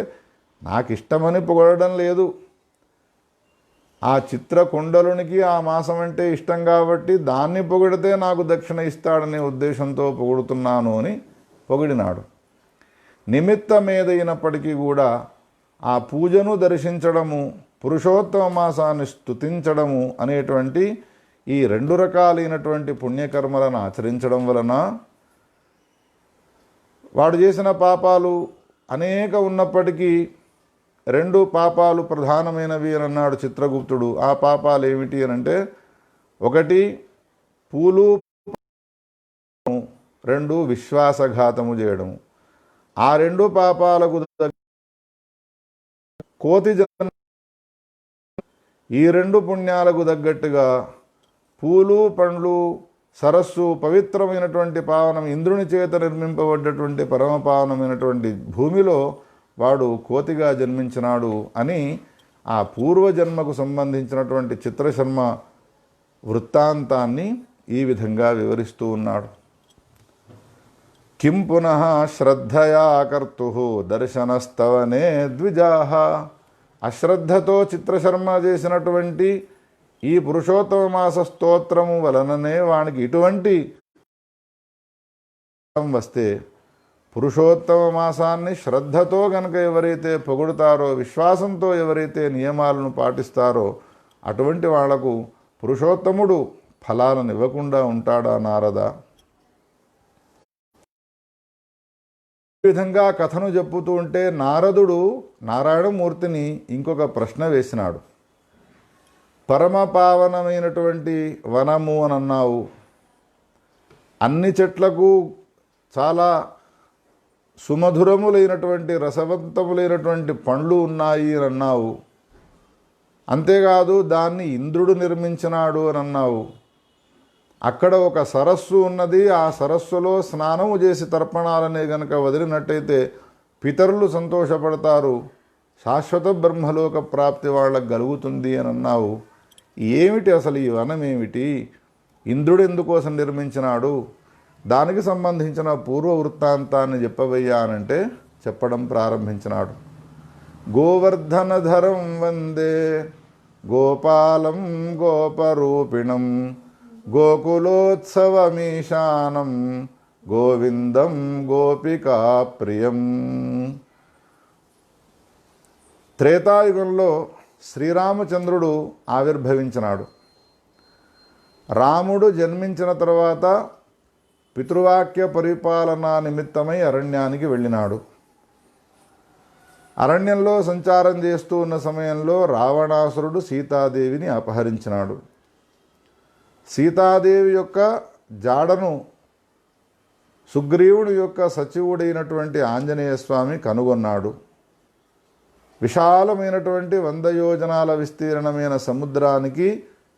నాకు ఇష్టమని పొగడడం లేదు, ఆ చిత్రకుండలునికి ఆ మాసం అంటే ఇష్టం కాబట్టి దాన్ని పొగిడితే నాకు దక్షిణ ఇస్తాడనే ఉద్దేశంతో పొగుడుతున్నాను అని పొగిడినాడు. నిమిత్తమేదైనప్పటికీ కూడా ఆ పూజను దర్శించడము, పురుషోత్తమ మాసాన్ని స్తుతించడము అనేటువంటి ఈ రెండు రకాలైనటువంటి పుణ్యకర్మలను ఆచరించడం వలన వాడు చేసిన పాపాలు అనేక ఉన్నప్పటికీ రెండు పాపాలు ప్రధానమైనవి అని అన్నాడు చిత్రగుప్తుడు. ఆ పాపాలు ఏమిటి అనంటే, ఒకటి పూలు, రెండు విశ్వాసఘాతము చేయడము. ఆ రెండు పాపాలకు కోతి జన్మ. ఈ రెండు పుణ్యాలకు తగ్గట్టుగా పూలు, పండ్లు, సరస్సు, పవిత్రమైనటువంటి పావనం, ఇంద్రుని చేత నిర్మింపబడ్డటువంటి పరమపావనమైనటువంటి భూమిలో వాడు కోతిగా జన్మించినాడు అని ఆ పూర్వజన్మకు సంబంధించినటువంటి చిత్రశర్మ వృత్తాంతాన్ని ఈ విధంగా వివరిస్తూ ఉన్నాడు. కిం పునః శ్రద్ధయా కర్తుః దర్శనస్తవనే ద్విజాః. అశ్రద్ధతో చిత్రశర్మ చేసినటువంటి ఈ పురుషోత్తమ మాస స్తోత్రము వలననే వానికి ఇటువంటి వస్తే, పురుషోత్తమ మాసాన్ని శ్రద్ధతో గనక ఎవరైతే పొగుడుతారో, విశ్వాసంతో ఎవరైతే నియమాలను పాటిస్తారో అటువంటి వాళ్లకు పురుషోత్తముడు ఫలాలను ఇవ్వకుండా ఉంటాడా నారద? ఈ విధంగా కథను చెప్పుతూ ఉంటే నారదుడు నారాయణమూర్తిని ఇంకొక ప్రశ్న వేసినాడు. పరమ పావనమైనటువంటి వనము అని అన్నావు, అన్ని చెట్లకు చాలా సుమధురములైనటువంటి రసవంతములైనటువంటి పండ్లు ఉన్నాయి అని అన్నావు. అంతేకాదు దాన్ని ఇంద్రుడు నిర్మించినాడు అని అన్నావు. అక్కడ ఒక సరస్సు ఉన్నది, ఆ సరస్సులో స్నానము చేసి తర్పణాలనే గనక వదిలినట్టయితే పితరులు సంతోషపడతారు, శాశ్వత బ్రహ్మలోక ప్రాప్తి వాళ్ళకు కలుగుతుంది అని అన్నావు. ఏమిటి అసలు ఈ వనం ఏమిటి? ఇంద్రుడు ఎందుకోసం నిర్మించినాడు? దానికి సంబంధించిన పూర్వ వృత్తాంతాన్ని చెప్పవయ్యా అనంటే చెప్పడం ప్రారంభించినాడు. గోవర్ధనధరం వందే గోపాలం గోపరూపిణం గోకులోత్సవమీశానం గోవిందం గోపికా ప్రియం. త్రేతాయుగంలో శ్రీరామచంద్రుడు ఆవిర్భవించినాడు. రాముడు జన్మించిన తర్వాత పితృవాక్య పరిపాలనా నిమిత్తమై అరణ్యానికి వెళ్ళినాడు. అరణ్యంలో సంచారం చేస్తూ ఉన్న సమయంలో రావణాసురుడు సీతాదేవిని అపహరించినాడు. సీతాదేవి యొక్క జాడను సుగ్రీవుడి యొక్క సచివుడైనటువంటి ఆంజనేయ స్వామి కనుగొన్నాడు. విశాలమైనటువంటి 100 యోజనాల విస్తీర్ణమైన సముద్రానికి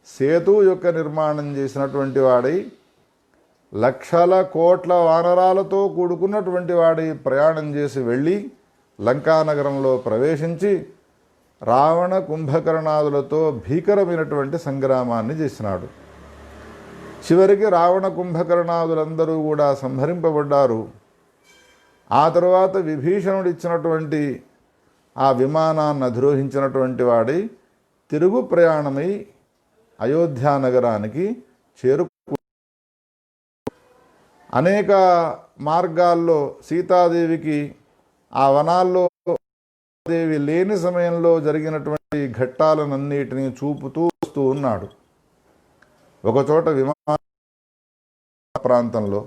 సేతువు యొక్క నిర్మాణం చేసినటువంటి వాడై, లక్షల కోట్ల వానరాలతో కూడుకున్నటువంటి వాడై ప్రయాణం చేసి వెళ్ళి లంకానగరంలో ప్రవేశించి రావణ కుంభకర్ణాదులతో భీకరమైనటువంటి సంగ్రామాన్ని చేసినాడు. చివరికి రావణ కుంభకర్ణాదులందరూ కూడా సంహరింపబడ్డారు. ఆ తరువాత విభీషణుడు ఇచ్చినటువంటి ఆ విమానాన్ని అధిరోహించినటువంటి వాడై తిరుగు ప్రయాణమై అయోధ్యానగరానికి అనేక మార్గాల్లో సీతాదేవికి ఆ వనాల్లో దేవి లేని సమయంలో జరిగినటువంటి ఘట్టాలనన్నిటినీ చూపుతూ వస్తూ ఉన్నాడు. ఒకచోట విమాన ప్రాంతంలో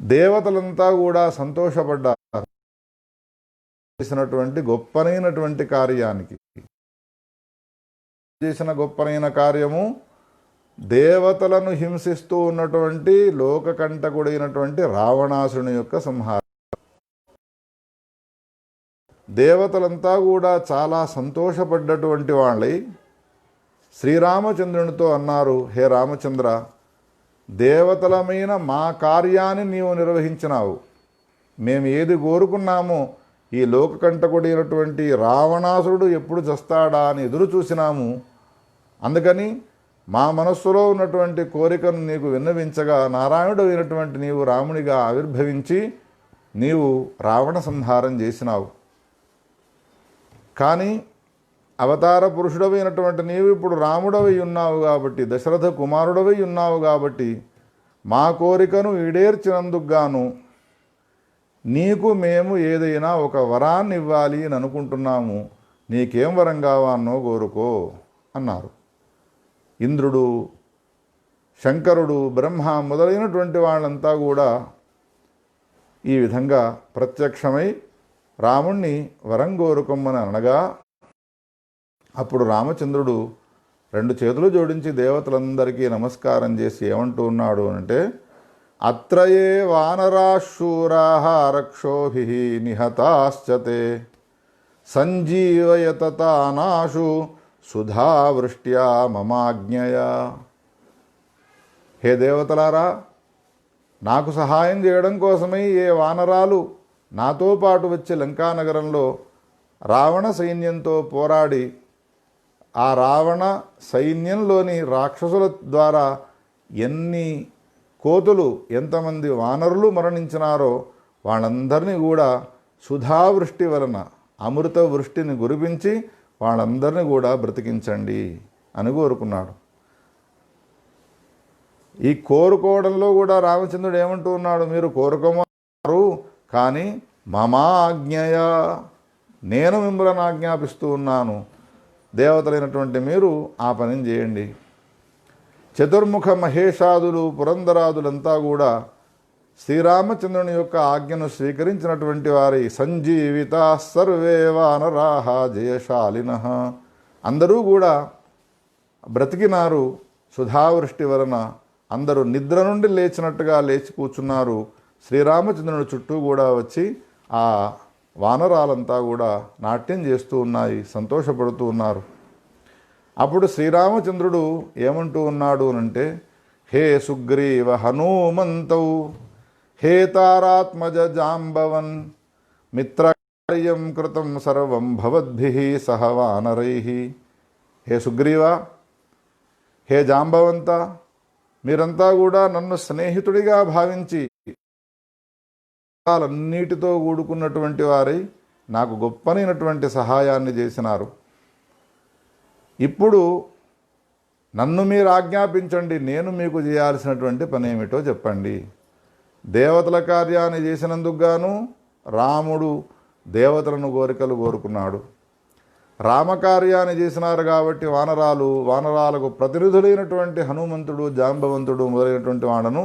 దేవతలంతా కూడా సంతోషపడ్డారు. చేసినటువంటి గొప్పనైనటువంటి కార్యానికి చేసిన గొప్పనైన కార్యము దేవతలను హింసిస్తూ ఉన్నటువంటి లోకకంటకుడైనటువంటి రావణాసురుని యొక్క సంహారం. దేవతలంతా కూడా చాలా సంతోషపడ్డటువంటి వాళ్ళై శ్రీరామచంద్రునితో అన్నారు, హే రామచంద్ర, దేవతలమైన మా కార్యాన్ని నీవు నిర్వహించినావు. మేము ఏది కోరుకున్నామో ఈ లోకకంటకుడైనటువంటి రావణాసురుడు ఎప్పుడు చస్తాడా అని ఎదురు చూసినాము. అందుకని మా మనస్సులో ఉన్నటువంటి కోరికను నీకు విన్నవించగా నారాయణుడు అయినటువంటి నీవు రామునిగా ఆవిర్భవించి నీవు రావణ సంహారం చేసినావు. కానీ అవతార పురుషుడవైనటువంటి నీవు ఇప్పుడు రాముడవై ఉన్నావు కాబట్టి, దశరథ కుమారుడవై ఉన్నావు కాబట్టి మా కోరికను ఈడేర్చినందుకు గాను నీకు మేము ఏదైనా ఒక వరాన్ని ఇవ్వాలి అని అనుకుంటున్నాము. నీకేం వరం కావాలనో కోరుకో అన్నారు. ఇంద్రుడు, శంకరుడు, బ్రహ్మ మొదలైనటువంటి వాళ్ళంతా కూడా ఈ విధంగా ప్రత్యక్షమై రాముణ్ణి వరం కోరుకోమని అనగా అప్పుడు రామచంద్రుడు 2 చేతులు జోడించి దేవతలందరికీ నమస్కారం చేసి ఏమంటూ ఉన్నాడు అంటే, అత్రయే వానరాశూరాః రక్షోభిః నిహతాశ్చతే సంజీవయతతానాషు సుధావృష్ట్యా మమాజ్ఞయా. హే దేవతలారా, నాకు సహాయం చేయడం కోసమై ఏ వానరాలు నాతో పాటు వచ్చి లంకానగరంలో రావణ సైన్యంతో పోరాడి ఆ రావణ సైన్యంలోని రాక్షసుల ద్వారా ఎన్ని కోతులు, ఎంతమంది వానరులు మరణించినారో వాళ్ళందరినీ కూడా సుధావృష్టి వలన అమృత వృష్టిని కురిపించి వాళ్ళందరినీ కూడా బ్రతికించండి అని కోరుకున్నాడు. ఈ కోరుకోవడంలో కూడా రామచంద్రుడు ఏమంటూ ఉన్నాడు, మీరు కోరుకోమన్నారు కానీ మమా ఆజ్ఞయ, నేను మిమ్మల్ని ఆజ్ఞాపిస్తూ ఉన్నాను, దేవతలైనటువంటి మీరు ఆ పనిని చేయండి. చతుర్ముఖ మహేషాదులు పురంధరాదులంతా కూడా శ్రీరామచంద్రుని యొక్క ఆజ్ఞను స్వీకరించినటువంటి వారి సంజీవిత సర్వే వానరాహ జయశాలిన, అందరూ కూడా బ్రతికినారు. సుధావృష్టి వలన అందరూ నిద్ర నుండి లేచినట్టుగా లేచి కూర్చున్నారు. శ్రీరామచంద్రుని చుట్టూ కూడా వచ్చి ఆ వానరాలంతా కూడా నాట్యం చేస్తూ ఉన్నాయి, సంతోషపడుతూ ఉన్నారు. అప్పుడు శ్రీరామచంద్రుడు ఏమంటూ ఉన్నాడు అంటే, హే సుగ్రీవ హనుమంతౌ హే తారాత్మజ జాంబవన్ మిత్రకార్యం కృతం సర్వం భవద్భిః సహ వానరైః. హే సుగ్రీవ, హే జాంబవంత, మీరంతా కూడా నన్ను స్నేహితుడిగా భావించి అన్నిటితో కూడుకున్నటువంటి వారై నాకు గొప్పనైనటువంటి సహాయాన్ని చేసినారు. ఇప్పుడు నన్ను మీరు ఆజ్ఞాపించండి, నేను మీకు చేయాల్సినటువంటి పని ఏమిటో చెప్పండి. దేవతల కార్యాన్ని చేసినందుకు గాను రాముడు దేవతలను కోరికలు కోరుకున్నాడు. రామకార్యాన్ని చేసినారు కాబట్టి వానరాలకు ప్రతినిధులైనటువంటి హనుమంతుడు, జాంబవంతుడు మొదలైనటువంటి వాళ్ళను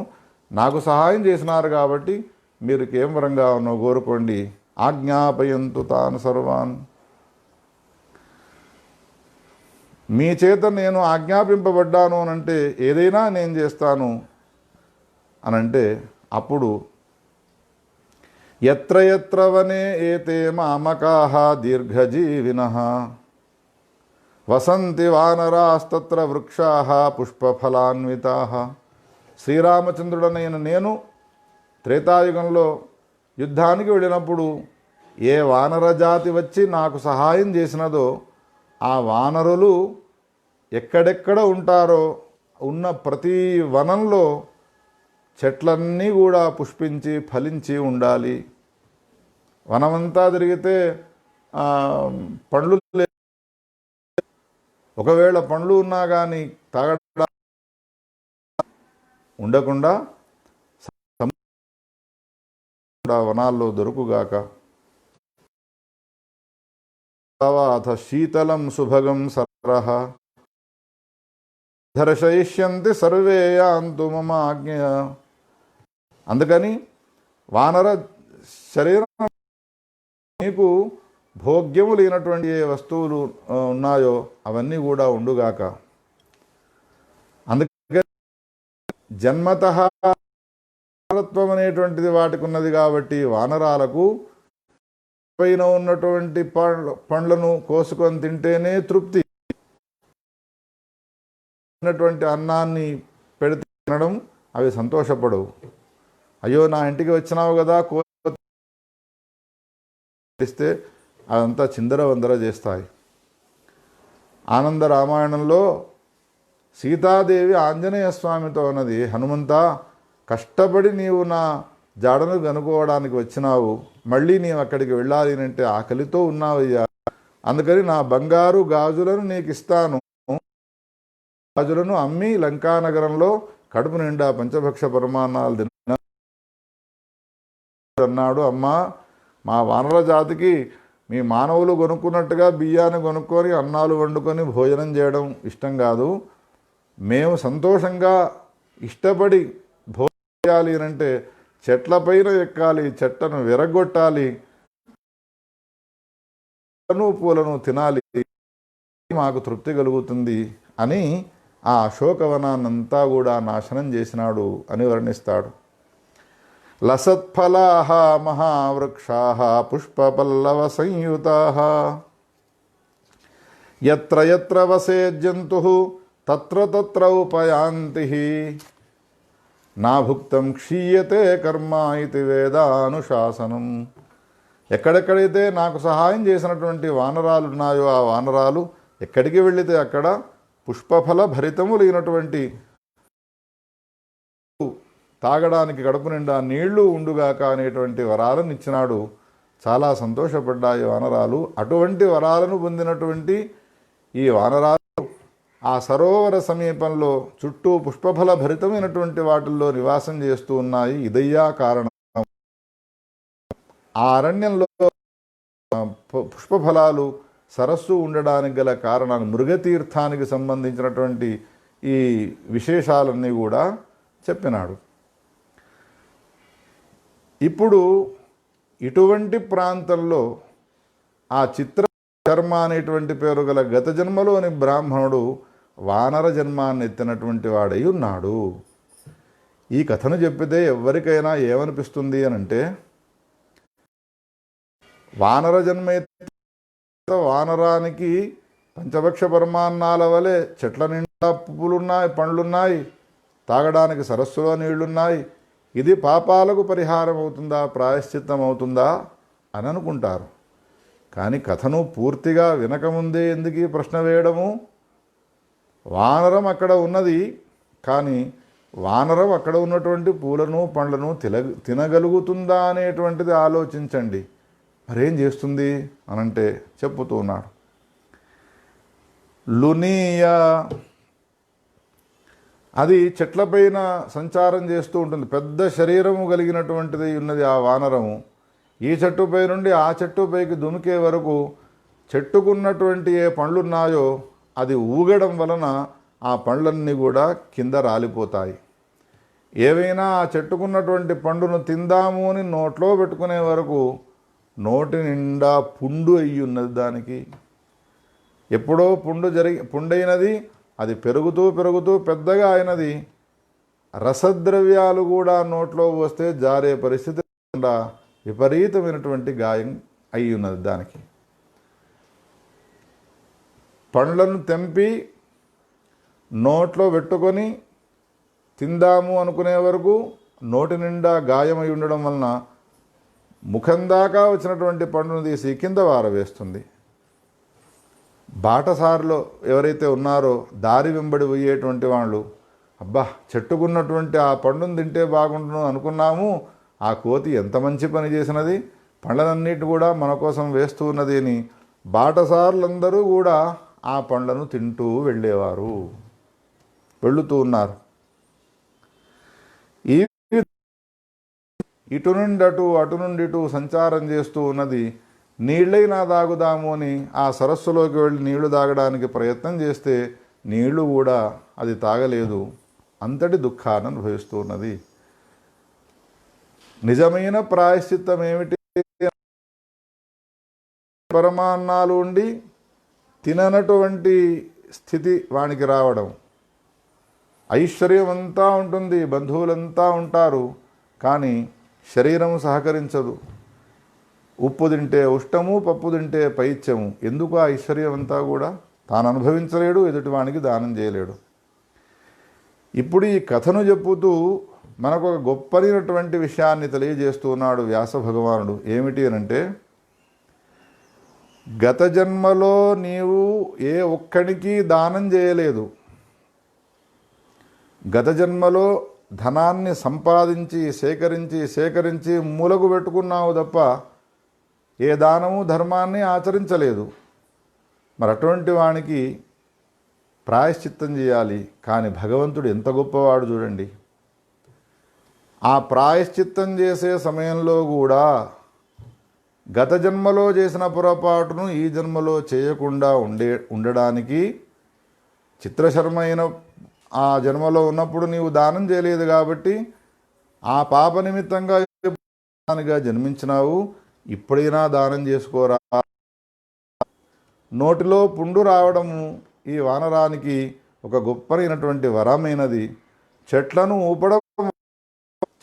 నాకు సహాయం చేసినారు కాబట్టి మీరు ఏం వరంగా ఉన్నో కోరుకోండి. ఆజ్ఞాపయంతు తాను సర్వాన్, మీ చేత నేను ఆజ్ఞాపింపబడ్డాను అనంటే ఏదైనా నేను చేస్తాను అనంటే, అప్పుడు ఎత్ర ఎత్ర వనే ఏతే మామకాః దీర్ఘజీవినః వసంతి వానరాస్తత్ర వృక్షాః పుష్పఫలాన్వితాః. శ్రీరామచంద్రుడనైన నేను త్రేతాయుగంలో యుద్ధానికి వెళ్ళినప్పుడు ఏ వానర జాతి వచ్చి నాకు సహాయం చేసినదో ఆ వానరులు ఎక్కడెక్కడ ఉంటారో ఉన్న ప్రతి వనంలో చెట్లన్నీ కూడా పుష్పించి ఫలించి ఉండాలి. వనమంతా తిరిగితే పండ్లు ఒకవేళ పండ్లు ఉన్నా కానీ తాగడం ఉండకుండా వనాల్లో దొరుకుగాక. అథ శీతలం సుభగం సరః దర్శయిష్యంతి సర్వే యాంతు మమ ఆజ్ఞయా. అందుకని వానర శరీరం నీకు భోగ్యము లేనటువంటి ఏ వస్తువులు ఉన్నాయో అవన్నీ కూడా ఉండుగాక. అందుకని జన్మతః వానరత్వం అనేటువంటిది వాటికి ఉన్నది కాబట్టి వానరాలకు పైన ఉన్నటువంటి పండ్లను కోసుకొని తింటేనే తృప్తి. అన్నాన్ని పెడితే తినడం అవి సంతోషపడవు. అయ్యో నా ఇంటికి వచ్చినావు కదా కోస్తే అదంతా చిందరవందర చేస్తాయి. ఆనంద రామాయణంలో సీతాదేవి ఆంజనేయ స్వామితో అన్నది, హనుమంత కష్టపడి నీవు నా జాడను కనుక్కోవడానికి వచ్చినావు, మళ్ళీ నీవు అక్కడికి వెళ్ళాలి అంటే ఆకలితో ఉన్నావయ్యా, అందుకని నా బంగారు గాజులను నీకు ఇస్తాను. గాజులను అమ్మి లంకానగరంలో కడుపు నిండా పంచభక్ష పరమాన్నాలు తిన్నా అన్నాడు. అమ్మా, మా వానర జాతికి మీ మానవులు కొనుక్కున్నట్టుగా బియ్యాన్ని కొనుక్కొని అన్నాలు వండుకొని భోజనం చేయడం ఇష్టం కాదు. మేము సంతోషంగా ఇష్టపడి భోజనం చేయాలి అంటే చెట్లపైన ఎక్కాలి, చెట్లను విరగొట్టాలి, పూలను తినాలి, మాకు తృప్తి కలుగుతుంది అని ఆ అశోకవనాన్నంతా కూడా నాశనం చేసినాడు అని వర్ణిస్తాడు. లసత్ఫలాః మహావృక్షాః పుష్పపల్లవ సంయుతాః యత్ర యత్ర వసేత్ జంతుః తత్ర తత్ర ఉపయాంతి నా భుక్తం క్షీయతే కర్మ ఇది వేదానుశాసనం. ఎక్కడెక్కడైతే నాకు సహాయం చేసినటువంటి వానరాలు ఉన్నాయో ఆ వానరాలు ఎక్కడికి వెళితే అక్కడ పుష్పఫల భరితములైనటువంటి తాగడానికి కడుపు నిండా నీళ్లు ఉండుగాక అనేటువంటి వరాలను ఇచ్చినాడు. చాలా సంతోషపడ్డాయి వానరాలు. అటువంటి వరాలను పొందినటువంటి ఈ వానరాలు ఆ సరోవర సమీపంలో చుట్టూ పుష్పఫల భరితమైనటువంటి వాటిల్లో నివాసం చేస్తూ ఉన్నాయి. ఇదయ్యా కారణం. ఆ అరణ్యంలో పుష్పఫలాలు సరస్సు ఉండడానికి గల కారణాలు, మృగతీర్థానికి సంబంధించినటువంటి ఈ విశేషాలన్నీ కూడా చెప్పినాడు. ఇప్పుడు ఇటువంటి ప్రాంతంలో ఆ చిత్రశర్మ అనేటువంటి పేరు గల గత జన్మలోని బ్రాహ్మణుడు వానర జన్మాన్ని ఎత్తినటువంటి వాడై ఉన్నాడు. ఈ కథను చెప్పితే ఎవరికైనా ఏమనిపిస్తుంది అని అంటే, వానర జన్మ వానరానికి పంచభక్ష పరమాన్నాల వలె చెట్ల నిండా పువ్వులున్నాయి, పండ్లున్నాయి, తాగడానికి సరస్సులో నీళ్లున్నాయి, ఇది పాపాలకు పరిహారం అవుతుందా, ప్రాయశ్చిత్తం అవుతుందా అని అనుకుంటారు. కానీ కథను పూర్తిగా వినకముందే ఎందుకు ఈ ప్రశ్న వేయడము? వానరం అక్కడ ఉన్నది, కానీ వానరం అక్కడ ఉన్నటువంటి పూలను పండ్లను తినగలుగుతుందా అనేటువంటిది ఆలోచించండి. మరేం చేస్తుంది అనంటే చెప్పుతూ ఉన్నాడు. లునీయ, అది చెట్లపైన సంచారం చేస్తూ ఉంటుంది. పెద్ద శరీరము కలిగినటువంటిది ఉన్నది ఆ వానరము. ఈ చెట్టుపై నుండి ఆ చెట్టుపైకి దుమికే వరకు చెట్టుకున్నటువంటి ఏ పండ్లున్నాయో అది ఊగడం వలన ఆ పండ్లన్నీ కూడా కింద రాలిపోతాయి. ఏవైనా ఆ చెట్టుకున్నటువంటి పండును తిందాము అని నోట్లో పెట్టుకునే వరకు నోటి నిండా పుండు అయ్యి ఉన్నది. దానికి ఎప్పుడో పుండైనది, అది పెరుగుతూ పెరుగుతూ పెద్దగా అయినది. రసద్రవ్యాలు కూడా నోట్లో వస్తే జారే పరిస్థితి లేకుండా విపరీతమైనటువంటి గాయం అయి ఉన్నది. దానికి పండ్లను తెంపి నోట్లో పెట్టుకొని తిందాము అనుకునే వరకు నోటి నిండా గాయమై ఉండడం వలన ముఖం దాకా వచ్చినటువంటి పండును తీసి కింద వారవేస్తుంది. బాటసారిలో ఎవరైతే ఉన్నారో దారి వెంబడి పోయేటువంటి వాళ్ళు, అబ్బా చెట్టుకున్నటువంటి ఆ పండును తింటే బాగుండును అనుకున్నాము, ఆ కోతి ఎంత మంచి పని చేసినది, పండ్లనన్నిటి కూడా మన కోసం వేస్తూ ఉన్నది అని బాటసారులందరూ కూడా ఆ పండ్లను తింటూ వెళుతూ ఉన్నారు. ఈ ఇటు నుండి అటు, అటు నుండి ఇటు సంచారం చేస్తూ ఉన్నది. నీళ్ళైనా తాగుదాము అని ఆ సరస్సులోకి వెళ్ళి నీళ్లు తాగడానికి ప్రయత్నం చేస్తే నీళ్లు కూడా అది తాగలేదు. అంతటి దుఃఖాన్ని అనుభవిస్తూ ఉన్నది. నిజమైన ప్రాయశ్చిత్తం ఏమిటి? పరమాన్నాలు ఉండి తిననటువంటి స్థితి వానికి రావడం. ఐశ్వర్యం అంతా ఉంటుంది, బంధువులంతా ఉంటారు, కానీ శరీరం సహకరించదు. ఉప్పు తింటే ఉష్టము, పప్పు తింటే పైత్యము. ఎందుకు ఆ ఐశ్వర్యం అంతా కూడా తాను అనుభవించలేడు, ఎదుటివానికి దానం చేయలేడు. ఇప్పుడు ఈ కథను చెప్పుతూ మనకు ఒక గొప్పనటువంటి విషయాన్ని తెలియజేస్తూ ఉన్నాడు వ్యాస భగవానుడు. ఏమిటి అనంటే, గత జన్మలో నీవు ఏ ఒక్కడికి దానం చేయలేదు. గత జన్మలో ధనాన్ని సంపాదించి సేకరించి మూలకు పెట్టుకున్నావు తప్ప ఏ దానము ధర్మాన్ని ఆచరించలేదు. మరి అటువంటి వానికి ప్రాయశ్చిత్తం చేయాలి. కానీ భగవంతుడు ఎంత గొప్పవాడు చూడండి. ఆ ప్రాయశ్చిత్తం చేసే సమయంలో కూడా గత జన్మలో చేసిన పొరపాటును ఈ జన్మలో చేయకుండా ఉండడానికి, చిత్రశర్మ అయిన ఆ జన్మలో ఉన్నప్పుడు నీవు దానం చేయలేదు కాబట్టి ఆ పాప నిమిత్తంగా జన్మించినావు. ఇప్పుడైనా దానం చేసుకోరా. నోటిలో పుండు రావడము ఈ వానరానికి ఒక గొప్పనైనటువంటి వరమైనది. చెట్లను ఊపడం,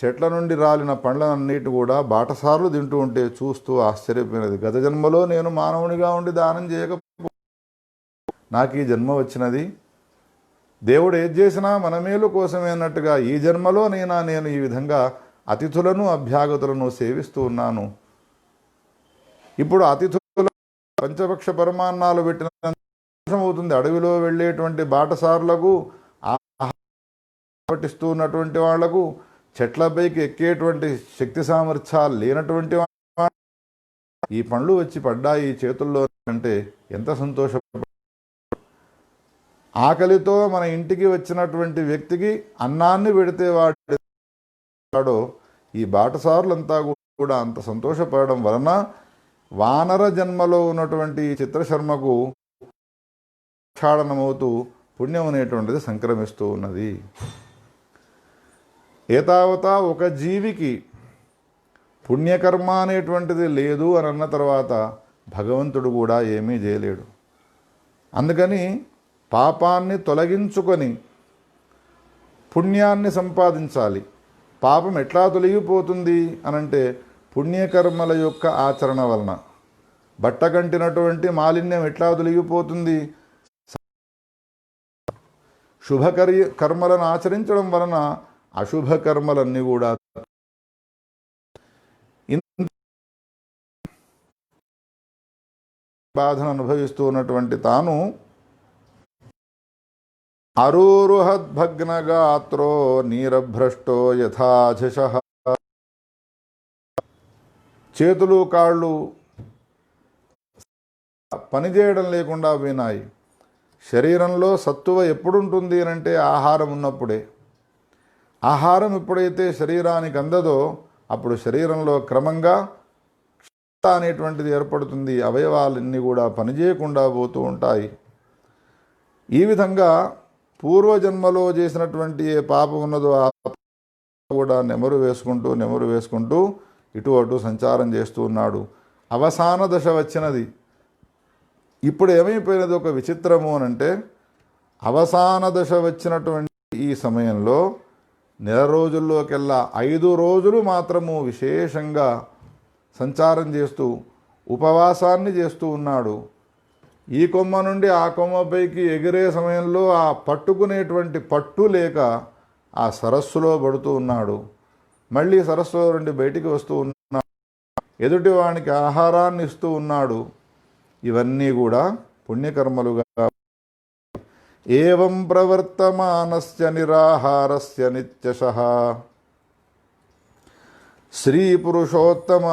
చెట్ల నుండి రాలిన పండ్లన్నిటి కూడా బాటసార్లు తింటూ ఉంటే చూస్తూ ఆశ్చర్యపోయినది. గత జన్మలో నేను మానవునిగా ఉండి దానం చేయకపో నాకు ఈ జన్మ వచ్చినది. దేవుడు ఏది చేసినా మన మేలు కోసమే అన్నట్టుగా ఈ జన్మలో నేను ఈ విధంగా అతిథులను అభ్యాగతులను సేవిస్తూ ఉన్నాను. ఇప్పుడు అతిథుల పంచపక్ష పరమాన్నాలు పెట్టిన అవుతుంది. అడవిలో వెళ్ళేటువంటి బాటసారులకు, పట్టిస్తూ ఉన్నటువంటి వాళ్లకు, చెట్లపైకి ఎక్కేటువంటి శక్తి సామర్థ్యాలు లేనటువంటి ఈ పండ్లు వచ్చి పడ్డాయి చేతుల్లో అంటే ఎంత సంతోష. ఆకలితో మన ఇంటికి వచ్చినటువంటి వ్యక్తికి అన్నాన్ని పెడితే వాడో ఈ బాటసారులంతా కూడా అంత సంతోషపడడం వలన వానర జన్మలో ఉన్నటువంటి చిత్రశర్మకు క్షాళనమవుతూ పుణ్యం అనేటువంటిది సంక్రమిస్తూ ఉన్నది. ఏతావతా ఒక జీవికి పుణ్యకర్మ అనేటువంటిది లేదు అని అన్న తర్వాత భగవంతుడు కూడా ఏమీ చేయలేడు. అందుకని పాపాన్ని తొలగించుకొని పుణ్యాన్ని సంపాదించాలి. పాపం ఎట్లా తొలగిపోతుంది అనంటే పుణ్యకర్మల యొక్క ఆచరణ వలన. బట్ట కంటినటువంటి మాలిన్యం ఎట్లా తొలగిపోతుంది? కర్మలను ఆచరించడం వలన అశుభ కర్మలన్నీ కూడా బాధను అనుభవిస్తూ ఉన్నటువంటి తాను అరూరుహద్భగ్నగాత్రో నీరభ్రష్టో యథాజశ, చేతులు కాళ్ళు పనిచేయడం లేకుండా పోయినాయి. శరీరంలో సత్తువ ఎప్పుడుంటుంది అంటే ఆహారం ఉన్నప్పుడే. ఆహారం ఎప్పుడైతే శరీరానికి అందదో అప్పుడు శరీరంలో క్రమంగా అనేటువంటిది ఏర్పడుతుంది. అవయవాలన్నీ కూడా పనిచేయకుండా పోతూ ఉంటాయి. ఈ విధంగా పూర్వజన్మలో చేసినటువంటి ఏ పాపం ఉన్నదో ఆ కూడా నెమరు వేసుకుంటూ ఇటు అటు సంచారం చేస్తూ ఉన్నాడు. అవసాన దశ వచ్చినది. ఇప్పుడు ఏమైపోయినది ఒక విచిత్రము అనంటే, అవసాన దశ వచ్చినటువంటి ఈ సమయంలో నెల రోజుల్లోకెల్లా 5 రోజులు మాత్రము విశేషంగా సంచారం చేస్తూ ఉపవాసాన్ని చేస్తూ ఉన్నాడు. ఈ కొమ్మ నుండి ఆ కొమ్మపైకి ఎగిరే సమయంలో ఆ పట్టుకునేటువంటి పట్టు లేక ఆ సరస్సులో పడుతూ ఉన్నాడు. మళ్ళీ సరస్సులో నుండి బయటికి వస్తూ ఉన్నాడు. ఎదుటివానికి ఆహారాన్ని ఇస్తూ ఉన్నాడు. ఇవన్నీ కూడా పుణ్యకర్మలుగా. ఏవం ప్రవర్తమానస్య నిరాహారస్య నిత్యశః శ్రీ పురుషోత్తమ.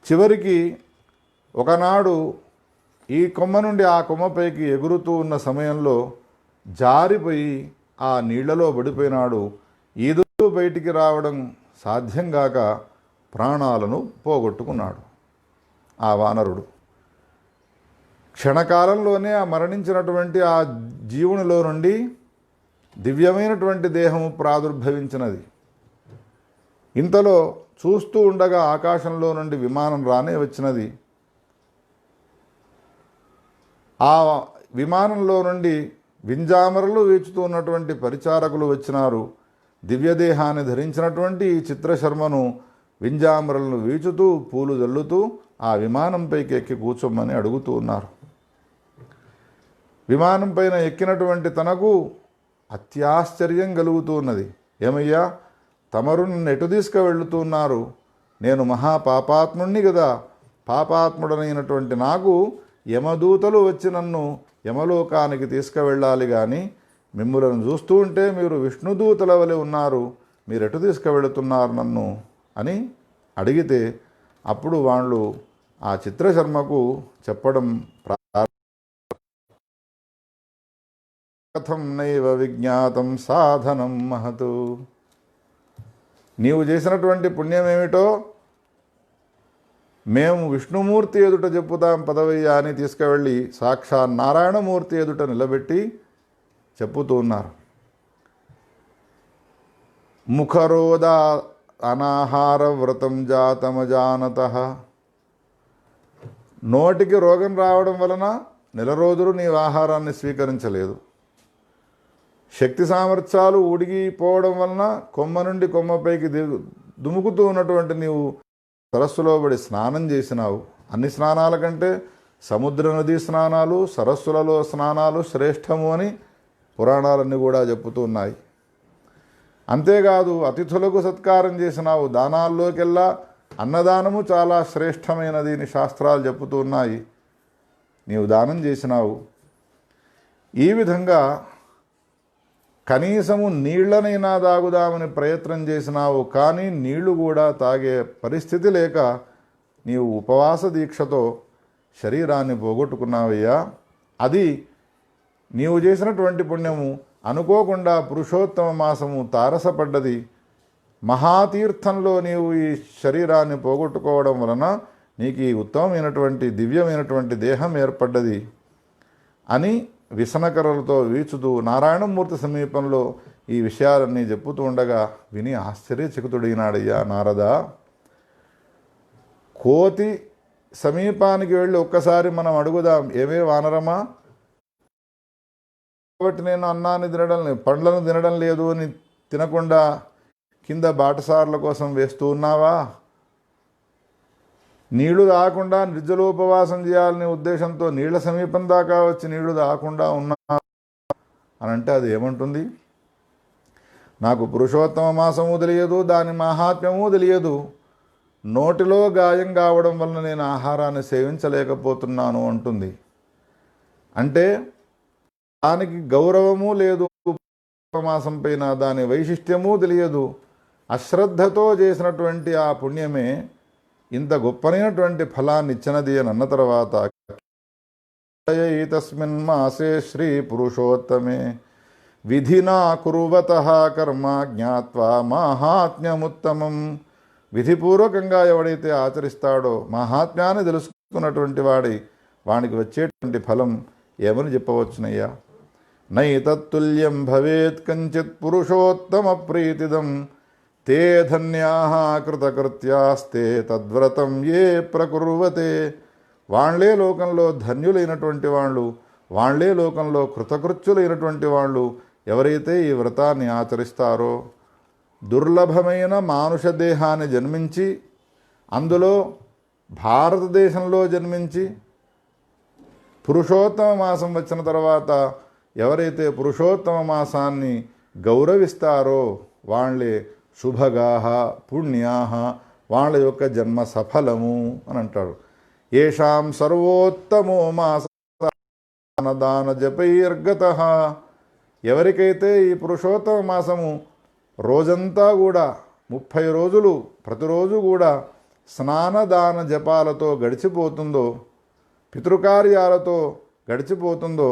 చివరికి ఒకనాడు ఈ కొమ్మ నుండి ఆ కొమ్మపైకి ఎగురుతూ ఉన్న సమయంలో జారిపోయి ఆ నీళ్లలో పడిపోయినాడు. ఈదుతూ బయటికి రావడం సాధ్యం కాక ప్రాణాలను పోగొట్టుకున్నాడు ఆ వానరుడు. క్షణకాలంలోనే ఆ మరణించినటువంటి ఆ జీవునిలో నుండి దివ్యమైనటువంటి దేహము ప్రాదుర్భవించినది. ఇంతలో చూస్తూ ఉండగా ఆకాశంలో నుండి విమానం రానే వచ్చినది. ఆ విమానంలో నుండి వింజామరలు వీచుతూ ఉన్నటువంటి పరిచారకులు వచ్చినారు. దివ్యదేహాన్ని ధరించినటువంటి ఈ చిత్రశర్మను వింజామరలను వీచుతూ పూలు జల్లుతూ ఆ విమానంపైకి ఎక్కి కూర్చోమని అడుగుతూ ఉన్నారు. విమానం పైన ఎక్కినటువంటి తనకు అత్యాశ్చర్యం కలుగుతూ ఉన్నది. ఏమయ్యా, తమరు నన్ను ఎటు తీసుకువెళ్తున్నారు? నేను మహాపాపాత్ముణ్ణి కదా. పాపాత్ముడనైనటువంటి నాకు యమదూతలు వచ్చి నన్ను యమలోకానికి తీసుకువెళ్ళాలి కానీ మిమ్ములను చూస్తూ ఉంటే మీరు విష్ణుదూతల వలె ఉన్నారు, మీరు ఎటు తీసుకువెళుతున్నారు నన్ను అని అడిగితే అప్పుడు వాళ్ళు ఆ చిత్రశర్మకు చెప్పడం కథం నైవ విజ్ఞాతం సాధనం మహతు. నీవు చేసినటువంటి పుణ్యమేమిటో మేము విష్ణుమూర్తి ఎదుట చెప్పుతాం పదవయ్యా అని తీసుకువెళ్ళి సాక్షాత్ నారాయణమూర్తి ఎదుట నిలబెట్టి చెప్పుతూ ఉన్నారు. ముఖరోధ అనాహార వ్రతం జాతమజానతః. నోటికి రోగం రావడం వలన నెల రోజులు నీవు ఆహారాన్ని స్వీకరించలేదు. శక్తి సామర్థ్యాలు ఉడిగిపోవడం వలన కొమ్మ నుండి కొమ్మపైకి దుముకుతూ ఉన్నటువంటి నీవు సరస్సులో పడి స్నానం చేసినావు. అన్ని స్నానాల కంటే సముద్ర నదీ స్నానాలు, సరస్సులలో స్నానాలు శ్రేష్టము అని పురాణాలన్నీ కూడా చెప్పుతూ ఉన్నాయి. అంతేకాదు అతిథులకు సత్కారం చేసినావు. దానాల్లోకెల్లా అన్నదానము చాలా శ్రేష్టమైనది అని శాస్త్రాలు చెప్పుతూ ఉన్నాయి. నీవు దానం చేసినావు. ఈ విధంగా కనీసము నీళ్లనైనా తాగుదామని ప్రయత్నం చేసినావు. కానీ నీళ్లు కూడా తాగే పరిస్థితి లేక నీవు ఉపవాస దీక్షతో శరీరాన్ని పోగొట్టుకున్నావయ్యా. అది నీవు చేసినటువంటి పుణ్యము. అనుకోకుండా పురుషోత్తమ మాసము తారసపడ్డది. మహాతీర్థంలో నీవు ఈ శరీరాన్ని పోగొట్టుకోవడం వలన నీకు ఈ ఉత్తమమైనటువంటి దివ్యమైనటువంటి దేహం ఏర్పడ్డది అని విసనకరలతో వీచుతూ నారాయణమూర్తి సమీపంలో ఈ విషయాలన్నీ చెప్పుతూ ఉండగా విని ఆశ్చర్యచకితుడైనాడయ్యా నారద. కోతి సమీపానికి వెళ్ళి ఒక్కసారి మనం అడుగుదాం, ఏమే వానరమా, కాబట్టి నేను అన్నాన్ని తినడం పండ్లను తినడం లేదు అని తినకుండా కింద బాటసారుల కోసం వేస్తూ ఉన్నావా? నీళ్లు తాగకుండా నిర్జలోపవాసం చేయాలనే ఉద్దేశంతో నీళ్ల సమీపం దాకా వచ్చి నీళ్లు తాగకుండా ఉన్నా అని అంటే అది ఏమంటుంది? నాకు పురుషోత్తమ మాసము తెలియదు, దాని మహాత్మ్యము తెలియదు, నోటిలో గాయం కావడం వలన నేను ఆహారాన్ని సేవించలేకపోతున్నాను అంటుంది. అంటే దానికి గౌరవము లేదు, మాసం పైన దాని వైశిష్ట్యము తెలియదు. అశ్రద్ధతో చేసినటువంటి ఆ పుణ్యమే ఇంత గొప్పనైనటువంటి ఫలాన్ని ఇచ్చినది అని అన్న తర్వాత తస్మిన్ మాసే శ్రీ పురుషోత్తమే విధినా కురువత కర్మ జ్ఞాత్వా మాహాత్మ్యముత్తమం. విధిపూర్వకంగా ఎవడైతే ఆచరిస్తాడో, మహాత్మ్యాన్ని తెలుసుకున్నటువంటి వాడికి వచ్చేటువంటి ఫలం ఏమని చెప్పవచ్చునయ్యా? నైతత్తుల్యం భవేత్ కంచిత్ పురుషోత్తమ ప్రీతిదం తే ధన్యాః కృతకృత్యాస్తే తద్వ్రతం ఏ ప్రకుర్వతే. వాళ్లే లోకంలో ధన్యులైనటువంటి వాళ్ళు, వాళ్లే లోకంలో కృతకృత్యులైనటువంటి వాళ్ళు ఎవరైతే ఈ వ్రతాన్ని ఆచరిస్తారో. దుర్లభమైన మానుష దేహాన్ని జన్మించి, అందులో భారతదేశంలో జన్మించి, పురుషోత్తమ మాసం వచ్చిన తర్వాత ఎవరైతే పురుషోత్తమ మాసాన్ని గౌరవిస్తారో వాళ్ళే శుభగాహ పుణ్యాహ, వాళ్ళ యొక్క జన్మ సఫలము అని అంటాడు. ఏషాం సర్వోత్తమో మాస దాన జపైర్గతః. ఎవరికైతే ఈ పురుషోత్తమ మాసము రోజంతా కూడా 30 రోజులు ప్రతిరోజు కూడా స్నానదాన జపాలతో గడిచిపోతుందో, పితృకార్యాలతో గడిచిపోతుందో,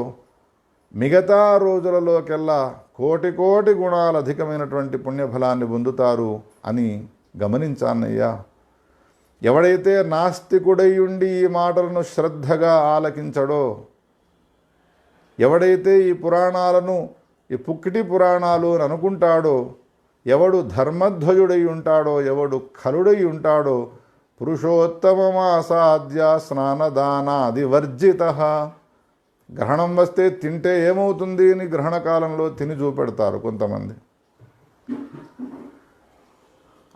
మిగతా రోజులలోకెల్లా కోటి కోటి గుణాలు అధికమైనటువంటి పుణ్యఫలాన్ని పొందుతారు అని గమనించానయ్యా. ఎవడైతే నాస్తికుడై ఉండి ఈ మాటలను శ్రద్ధగా ఆలకించడో, ఎవడైతే ఈ పురాణాలను ఈ పుక్కిటి పురాణాలు అని అనుకుంటాడో, ఎవడు ధర్మధ్వజుడై ఉంటాడో, ఎవడు ఖలుడై ఉంటాడో, పురుషోత్తమమాసాద్య స్నానదానాది వర్జిత. గ్రహణం వస్తే తింటే ఏమవుతుంది అని గ్రహణ కాలంలో తిని చూపెడతారు కొంతమంది.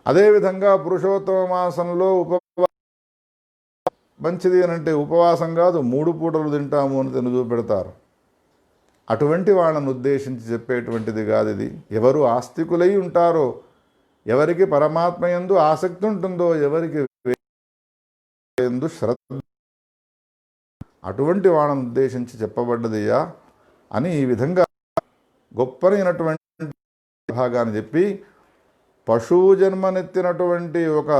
అదేవిధంగా పురుషోత్తమ మాసంలో మంచిది అని అంటే ఉపవాసం కాదు, 3 పూటలు తింటాము అని తిని చూపెడతారు. అటువంటి వాళ్ళను ఉద్దేశించి చెప్పేటువంటిది కాదు ఇది. ఎవరు ఆస్తికులై ఉంటారో, ఎవరికి పరమాత్మ యందు ఆసక్తి ఉంటుందో, ఎవరికి యందు శ్రద్ధ, అటువంటి వాళ్ళను ఉద్దేశించి చెప్పబడ్డదయ్యా అని ఈ విధంగా గొప్పనైనటువంటి భాగాన్ని చెప్పి, పశువు జన్మనెత్తినటువంటి ఒక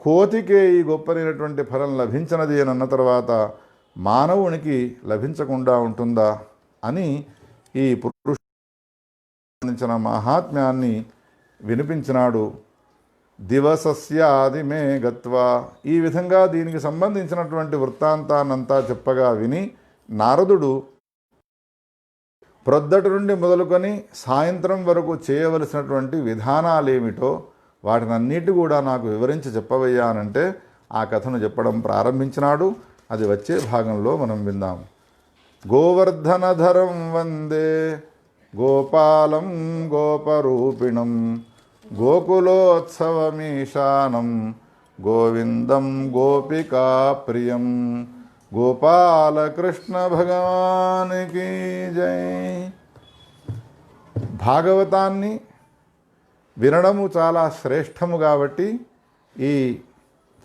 కోతికే ఈ గొప్పనైనటువంటి ఫలం లభించినది అని అన్న తర్వాత మానవునికి లభించకుండా ఉంటుందా అని ఈ పురుష మహాత్మ్యాన్ని వినిపించినాడు. దివసస్యాది మే గత్వా. ఈ విధంగా దీనికి సంబంధించినటువంటి వృత్తాంతాన్నంతా చెప్పగా విని నారదుడు ప్రొద్దటి నుండి మొదలుకొని సాయంత్రం వరకు చేయవలసినటువంటి విధానాలేమిటో వాటినన్నిటి కూడా నాకు వివరించి చెప్పవయ్యానంటే ఆ కథను చెప్పడం ప్రారంభించినాడు. అది వచ్చే భాగంలో మనం విందాం. గోవర్ధనధరం వందే గోపాలం గోపరూపిణం గోకులోత్సవమీశానం గోవిందం గోపికా ప్రియం. గోపాలకృష్ణ భగవానికి జై. భాగవతాన్ని వినడము చాలా శ్రేష్టము కాబట్టి ఈ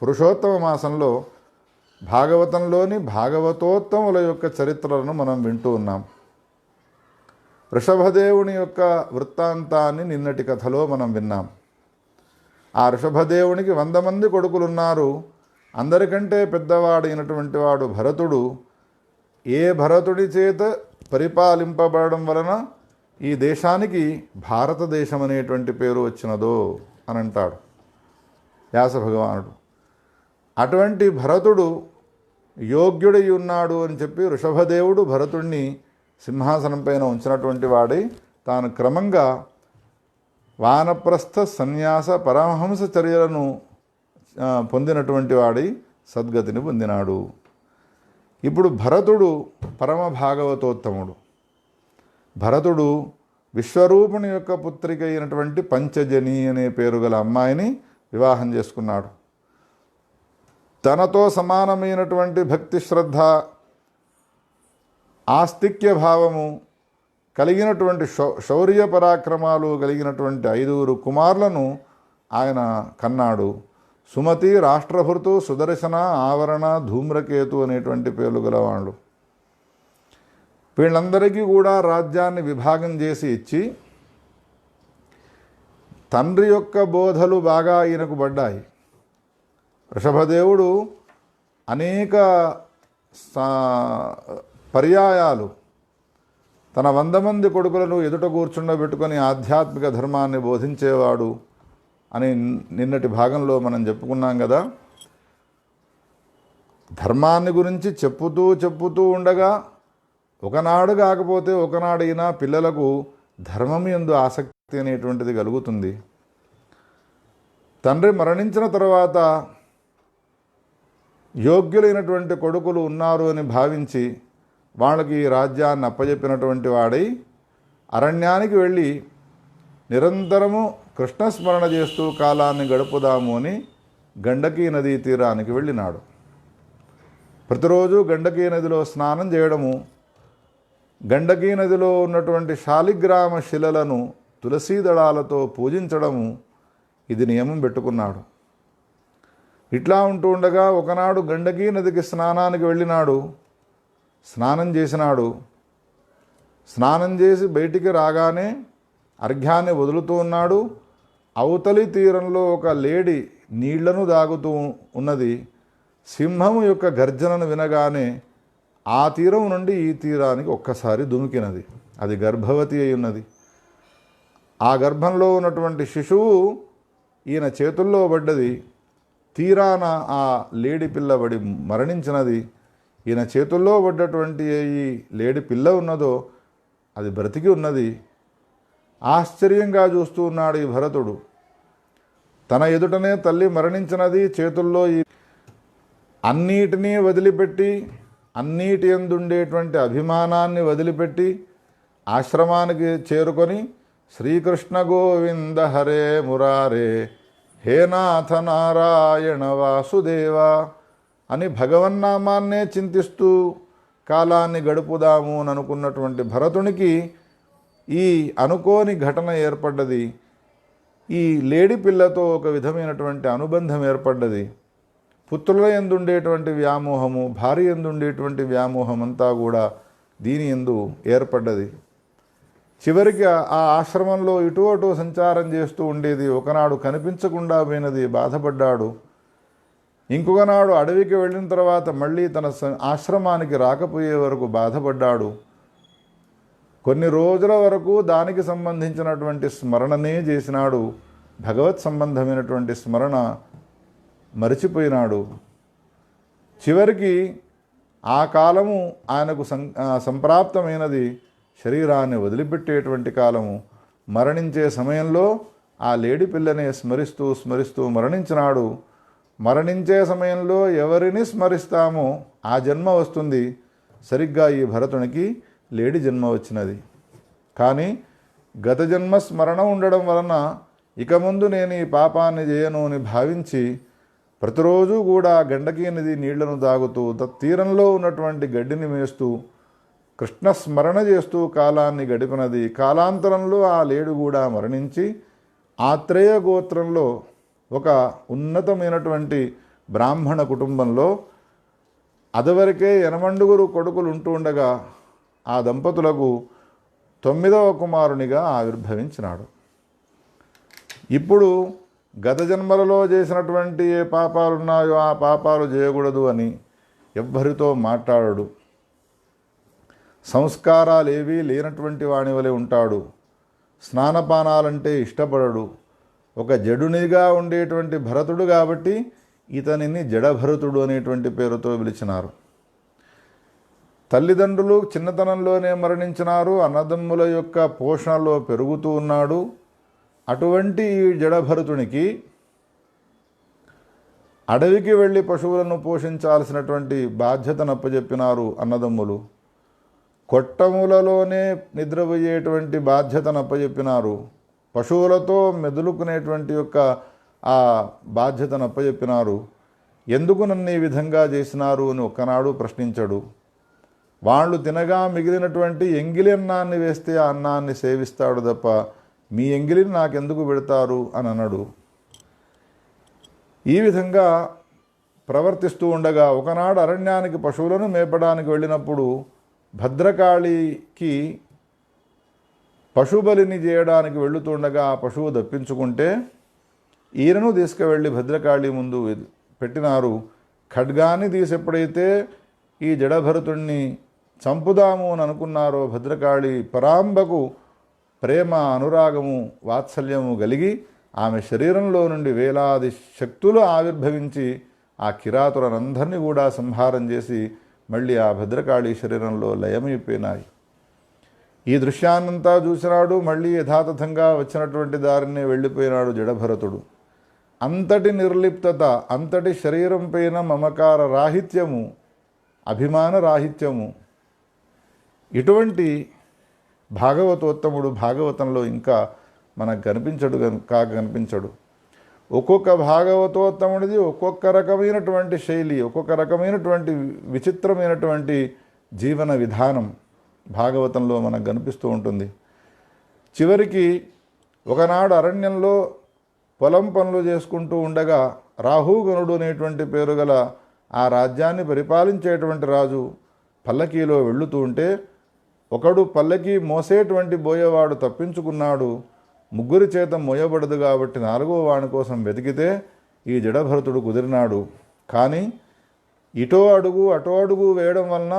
పురుషోత్తమ మాసంలో భాగవతంలోని భాగవతోత్తముల యొక్క చరిత్రలను మనం వింటూ ఉన్నాం. వృషభదేవుని యొక్క వృత్తాంతాన్ని నిన్నటి కథలో మనం విన్నాం. ఆ వృషభదేవునికి 100 మంది కొడుకులున్నారు. అందరికంటే పెద్దవాడైనటువంటి వాడు భరతుడు. ఏ భరతుడి చేత పరిపాలింపబడడం వలన ఈ దేశానికి భారతదేశం అనేటువంటి పేరు వచ్చినదో అని అంటాడు వ్యాస భగవానుడు. అటువంటి భరతుడు యోగ్యుడై ఉన్నాడు అని చెప్పి ఋషభదేవుడు భరతుణ్ణి సింహాసనం పైన ఉంచినటువంటి వాడై తాను క్రమంగా వానప్రస్థ సన్యాస పరమహంస చర్యలను పొందినటువంటి వాడై సద్గతిని పొందినాడు. ఇప్పుడు భరతుడు పరమ భాగవతోత్తముడు. భరతుడు విశ్వరూపుని యొక్క పుత్రిక అయినటువంటి పంచజని అనే పేరు గల అమ్మాయిని వివాహం చేసుకున్నాడు. తనతో సమానమైనటువంటి భక్తి శ్రద్ధ ఆస్తిక్య భావము కలిగినటువంటి శౌర్య పరాక్రమాలు కలిగినటువంటి 5 కుమారులను ఆయన కన్నాడు. సుమతి, రాష్ట్రభృతు, సుదర్శన, ఆవరణ, ధూమ్రకేతు అనేటువంటి పేర్లు గలవాళ్ళు. వీళ్ళందరికీ కూడా రాజ్యాన్ని విభాగం చేసి ఇచ్చి తండ్రి యొక్క బోధలు బాగా ఈయనకు పడ్డాయి. వృషభదేవుడు అనేక పర్యాయాలు తన 100 మంది కొడుకులను ఎదుట కూర్చుండబెట్టుకొని ఆధ్యాత్మిక ధర్మాన్ని బోధించేవాడు అని నిన్నటి భాగంలో మనం చెప్పుకున్నాం కదా. ధర్మాన్ని గురించి చెప్పుతూ ఉండగా ఒకనాడు కాకపోతే ఒకనాడైనా పిల్లలకు ధర్మం యందు ఆసక్తి అనేటువంటిది కలుగుతుంది. తండ్రి మరణించిన తర్వాత యోగ్యులైనటువంటి కొడుకులు ఉన్నారు అని భావించి వాళ్ళకి ఈ రాజ్యాన్ని అప్పజెప్పినటువంటి వాడై అరణ్యానికి వెళ్ళి నిరంతరము కృష్ణస్మరణ చేస్తూ కాలాన్ని గడుపుదాము అని గండకీ నదీ తీరానికి వెళ్ళినాడు. ప్రతిరోజు గండకీ నదిలో స్నానం చేయడము, గండకీ నదిలో ఉన్నటువంటి శాలిగ్రామ శిలలను తులసీ దళాలతో పూజించడము ఇది నియమం పెట్టుకున్నాడు. ఇట్లా ఉంటూ ఉండగా ఒకనాడు గండకీ నదికి స్నానానికి వెళ్ళినాడు. స్నానం చేసినాడు. స్నానం చేసి బయటికి రాగానే అర్ఘ్యాన్ని వదులుతూ ఉన్నాడు. అవతలి తీరంలో ఒక లేడి నీళ్లను దాగుతూ ఉన్నది. సింహము యొక్క గర్జనను వినగానే ఆ తీరం నుండి ఈ తీరానికి ఒక్కసారి దుమికినది. అది గర్భవతి అయి ఉన్నది. ఆ గర్భంలో ఉన్నటువంటి శిశువు ఈయన చేతుల్లో పడ్డది. తీరాన ఆ లేడి పిల్లబడి మరణించినది. ఈయన చేతుల్లో పడ్డటువంటి ఈ లేడి పిల్ల ఉన్నదో అది బ్రతికి ఉన్నది. ఆశ్చర్యంగా చూస్తూ ఉన్నాడు ఈ భరతుడు. తన ఎదుటనే తల్లి మరణించినది. చేతుల్లో ఈ అన్నిటినీ వదిలిపెట్టి, అన్నిటి యందుండేటువంటి అభిమానాన్ని వదిలిపెట్టి ఆశ్రమానికి చేరుకొని శ్రీకృష్ణ గోవింద హరే మురారే హే నాథ నారాయణ వాసుదేవ అని భగవన్నామాన్నే చింతిస్తూ కాలాన్ని గడుపుదాము అని అనుకున్నటువంటి భరతునికి ఈ అనుకోని ఘటన ఏర్పడ్డది. ఈ లేడి పిల్లతో ఒక విధమైనటువంటి అనుబంధం ఏర్పడ్డది. పుత్రుల యందుండేటువంటి వ్యామోహము, భార్య యందుండేటువంటి వ్యామోహం అంతా కూడా దీని యందు ఏర్పడ్డది. చివరికి ఆ ఆశ్రమంలో ఇటు అటు సంచారం చేస్తూ ఉండేది. ఒకనాడు కనిపించకుండా పోయినది, బాధపడ్డాడు. ఇంకొకనాడు అడవికి వెళ్ళిన తర్వాత మళ్ళీ తన ఆశ్రమానికి రాకపోయే వరకు బాధపడ్డాడు. కొన్ని రోజుల వరకు దానికి సంబంధించినటువంటి స్మరణనే చేసినాడు. భగవత్ సంబంధమైనటువంటి స్మరణ మరిచిపోయినాడు. చివరికి ఆ కాలము ఆయనకు సంప్రాప్తమైనది. శరీరాన్ని వదిలిపెట్టేటువంటి కాలము. మరణించే సమయంలో ఆ లేడి పిల్లనే స్మరిస్తూ మరణించినాడు. మరణించే సమయంలో ఎవరిని స్మరిస్తామో ఆ జన్మ వస్తుంది. సరిగ్గా ఈ భరతునికి లేడి జన్మ వచ్చినది. కానీ గత జన్మ స్మరణ ఉండడం వలన ఇక ముందు నేను ఈ పాపాన్ని చేయను అని భావించి ప్రతిరోజు కూడా గండకీ నది నీళ్లను తాగుతూ తీరంలో ఉన్నటువంటి గడ్డిని మేస్తూ కృష్ణ స్మరణ చేస్తూ కాలాన్ని గడిపినది. కాలాంతరంలో ఆ లేడు కూడా మరణించి ఆత్రేయ గోత్రంలో ఒక ఉన్నతమైనటువంటి బ్రాహ్మణ కుటుంబంలో అదివరకే 8 కొడుకులు ఉంటూ ఉండగా ఆ దంపతులకు 9వ కుమారునిగా ఆవిర్భవించినాడు. ఇప్పుడు గత జన్మలలో చేసినటువంటి ఏ పాపాలు ఉన్నాయో ఆ పాపాలు చేయకూడదు అని ఎవ్వరితో మాట్లాడడు. సంస్కారాలు ఏవీ లేనటువంటి వాని వలె ఉంటాడు. స్నానపానాలంటే ఇష్టపడడు. ఒక జడునిగా ఉండేటువంటి భరతుడు కాబట్టి ఇతనిని జడభరతుడు అనేటువంటి పేరుతో పిలిచినారు. తల్లిదండ్రులు చిన్నతనంలోనే మరణించినారు, అన్నదమ్ముల యొక్క పోషణలో పెరుగుతూ ఉన్నాడు. అటువంటి ఈ జడభరతునికి అడవికి వెళ్ళి పశువులను పోషించాల్సినటువంటి బాధ్యతను అప్పచెప్పినారు అన్నదమ్ములు. కొట్టములలోనే నిద్రపోయేటువంటి బాధ్యతను అప్పచెప్పినారు. పశువులతో మెదులుకునేటువంటి యొక్క ఆ బాధ్యతను అప్పచెప్పినారు. ఎందుకు నన్ను ఈ విధంగా చేసినారు అని ఒక్కనాడు ప్రశ్నించడు. వాళ్ళు తినగా మిగిలినటువంటి ఎంగిలి అన్నాన్ని వేస్తే ఆ అన్నాన్ని సేవిస్తాడు తప్ప మీ ఎంగిలిని నాకెందుకు పెడతారు అని అనడు. ఈ విధంగా ప్రవర్తిస్తూ ఉండగా ఒకనాడు అరణ్యానికి పశువులను మేపడానికి వెళ్ళినప్పుడు భద్రకాళికి పశుబలిని చేయడానికి వెళుతుండగా ఆ పశువు దప్పించుకుంటే ఈయనను తీసుకువెళ్ళి భద్రకాళి ముందు పెట్టినారు. ఖడ్గాన్ని తీసి ఎప్పుడైతే ఈ జడభరతుణ్ణి చంపుదాము అని అనుకున్నారో భద్రకాళి పరాంబకు ప్రేమ, అనురాగము, వాత్సల్యము కలిగి ఆమె శరీరంలో నుండి వేలాది శక్తులు ఆవిర్భవించి ఆ కిరాతులందరినీ కూడా సంహారం చేసి మళ్ళీ ఆ భద్రకాళి శరీరంలో లయమైపోయినాయి. ఈ దృశ్యాన్నంతా చూసినాడు. మళ్ళీ యథాతథంగా వచ్చినటువంటి దారిని వెళ్ళిపోయినాడు జడభరతుడు. అంతటి నిర్లిప్తత, అంతటి శరీరం పైన మమకార రాహిత్యము, అభిమాన రాహిత్యము, ఇటువంటి భాగవతోత్తముడు భాగవతంలో ఇంకా మనకు కనిపించడు. ఒక్కొక్క భాగవతోత్తముడిది ఒక్కొక్క రకమైనటువంటి శైలి, ఒక్కొక్క రకమైనటువంటి విచిత్రమైనటువంటి జీవన విధానం భాగవతంలో మనకు కనిపిస్తూ ఉంటుంది. చివరికి ఒకనాడు అరణ్యంలో పొలం పనులు చేసుకుంటూ ఉండగా రాహుగణుడు అనేటువంటి పేరు గల ఆ రాజ్యాన్ని పరిపాలించేటువంటి రాజు పల్లకీలో వెళుతూ ఉంటే ఒకడు పల్లకి మోసేటువంటి బోయేవాడు తప్పించుకున్నాడు. ముగ్గురి చేత మోయబడదు కాబట్టి నాలుగో వాని కోసం వెతికితే ఈ జడభరతుడు కుదిరినాడు. కానీ ఇటో అడుగు అటో అడుగు వేయడం వలన